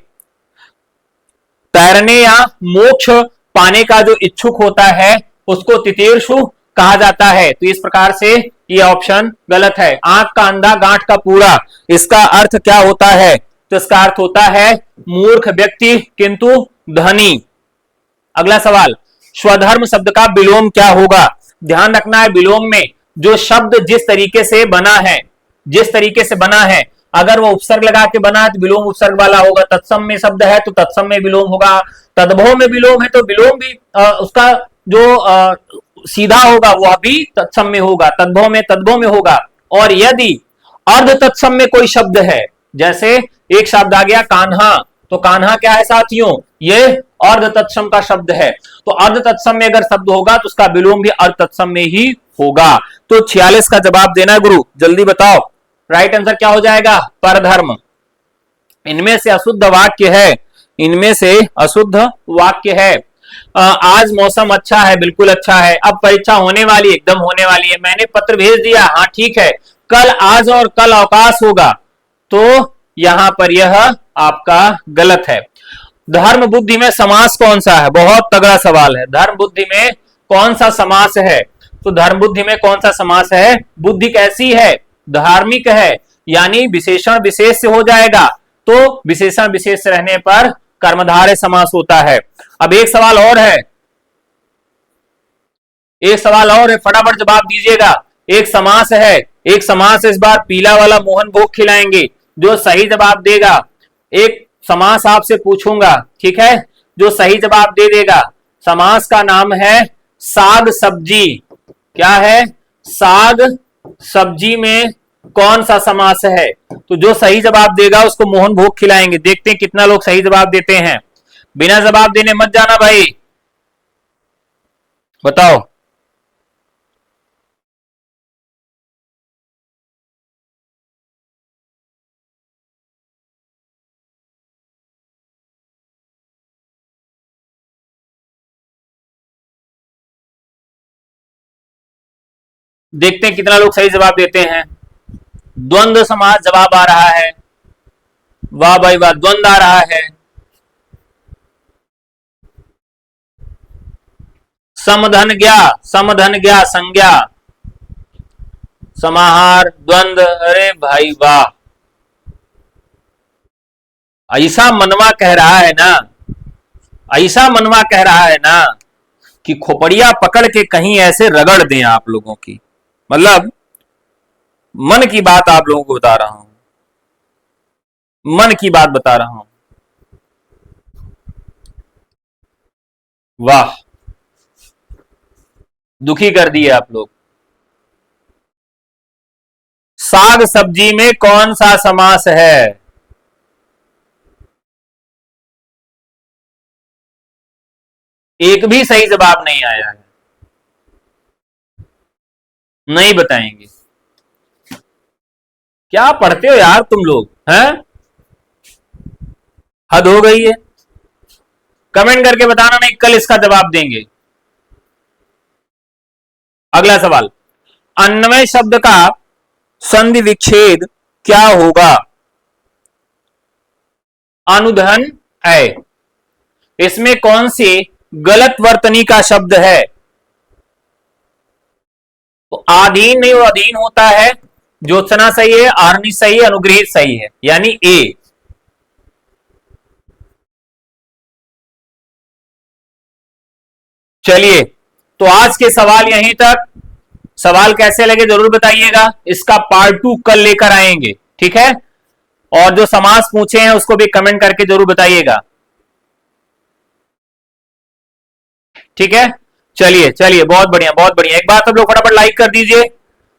तैरने या मोक्ष पाने का जो इच्छुक होता है उसको तितीर्षु कहा जाता है। तो इस प्रकार से ये ऑप्शन गलत है। आंख का अंधा गांठ का पूरा, इसका अर्थ क्या होता है? तो इसका अर्थ होता है मूर्ख व्यक्ति किंतु धनी। अगला सवाल, स्वधर्म शब्द का विलोम क्या होगा? ध्यान रखना है विलोम में जो शब्द जिस तरीके से बना है, जिस तरीके से बना है, अगर वो उपसर्ग लगा के बना है तो विलोम उपसर्ग वाला होगा। तत्सम में शब्द है तो तत्सम में विलोम होगा। तद्भव में विलोम है तो विलोम भी उसका जो सीधा होगा वह भी तत्सम में होगा। तद्भव में तद्भव में होगा। और यदि अर्ध तत्सम में कोई शब्द है, जैसे एक शब्द आ गया कान्हा, तो कान्हा क्या है साथियों? ये अर्ध तत्सम का शब्द है। तो अर्ध तत्सम में अगर शब्द होगा तो उसका विलोम भी अर्ध तत्सम में ही होगा। तो 46 का जवाब देना गुरु, जल्दी बताओ। राइट आंसर क्या हो जाएगा? परधर्म। इनमें से अशुद्ध वाक्य है, इनमें से अशुद्ध वाक्य है। आज मौसम अच्छा है, बिल्कुल अच्छा है। अब परीक्षा होने वाली, एकदम होने वाली है। मैंने पत्र भेज दिया, हाँ ठीक है। कल, आज और कल अवकाश होगा, तो यहां पर यह आपका गलत है। धर्म बुद्धि में समास कौन सा है? बहुत तगड़ा सवाल है। धर्म बुद्धि में कौन सा समास है? तो धर्म बुद्धि में कौन सा समास है? बुद्धि कैसी है? धार्मिक है, यानी विशेषण विशेष से हो जाएगा। तो विशेषण विशेष रहने पर कर्मधारय समास होता है। अब एक सवाल और है, एक सवाल और है, फटाफट जवाब दीजिएगा। एक समास है, एक समास, इस बार पीला वाला मोहन भोग खिलाएंगे जो सही जवाब देगा। एक समास आपसे पूछूंगा, ठीक है? जो सही जवाब दे देगा। समास का नाम है साग सब्जी। क्या है? साग सब्जी में कौन सा समास है? तो जो सही जवाब देगा उसको मोहन भोग खिलाएंगे। देखते हैं कितना लोग सही जवाब देते हैं। बिना जवाब देने मत जाना भाई, बताओ। देखते हैं कितना लोग सही जवाब देते हैं। द्वंद्व समास जवाब आ रहा है। वाह भाई वाह, द्वंद्व आ रहा है। समधन गया, समधन गया, संज्ञा, समाहार, द्वंद्व। अरे भाई वाह, ऐसा मनवा कह रहा है ना, ऐसा मनवा कह रहा है ना कि खोपड़िया पकड़ के कहीं ऐसे रगड़ दें आप लोगों की। मतलब मन की बात आप लोगों को बता रहा हूं, मन की बात बता रहा हूं। वाह, दुखी कर दिए आप लोग। साग सब्जी में कौन सा समास है? एक भी सही जवाब नहीं आया है। नहीं बताएंगे। क्या पढ़ते हो यार तुम लोग हैं? हद हो गई है। कमेंट करके बताना, नहीं कल इसका जवाब देंगे। अगला सवाल, अन्वय शब्द का संधि विच्छेद क्या होगा? अनुधन है। इसमें कौन सी गलत वर्तनी का शब्द है? तो आधीन नहीं, वो अधीन होता है। ज्योत्सना सही है, आर्नी सही है, अनुग्रहित सही है, यानी ए। चलिए, तो आज के सवाल यहीं तक। सवाल कैसे लगे जरूर बताइएगा। इसका पार्ट 2 कल लेकर आएंगे, ठीक है। और जो समास पूछे हैं उसको भी कमेंट करके जरूर बताइएगा, ठीक है। चलिए चलिए, बहुत बढ़िया बहुत बढ़िया। एक बार सब लोग फटाफट लाइक कर दीजिए।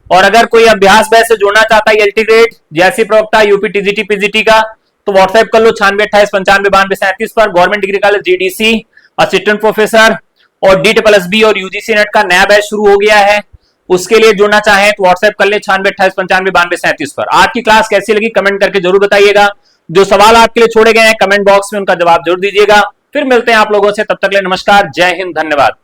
और अगर कोई अभ्यास बैच से जुड़ना चाहता है एलटी ग्रेड, जैसी प्रवक्ता, यूपी टीजीटी पीजीटी का, तो व्हाट्सएप कर लो 9628959237 पर। Government degree college GDC assistant professor और DSSB और यूजीसी नेट का नया बैच शुरू हो गया है। उसके लिए जुड़ना चाहें तो व्हाट्सएप कर ले 9628959237 पर। आज की क्लास कैसी लगी कमेंट करके जरूर बताइएगा। जो सवाल आपके लिए छोड़े गए हैं कमेंट बॉक्स में उनका जवाब जरूर दीजिएगा। फिर मिलते हैं आप लोगों से, तब तक के लिए नमस्कार, जय हिंद, धन्यवाद।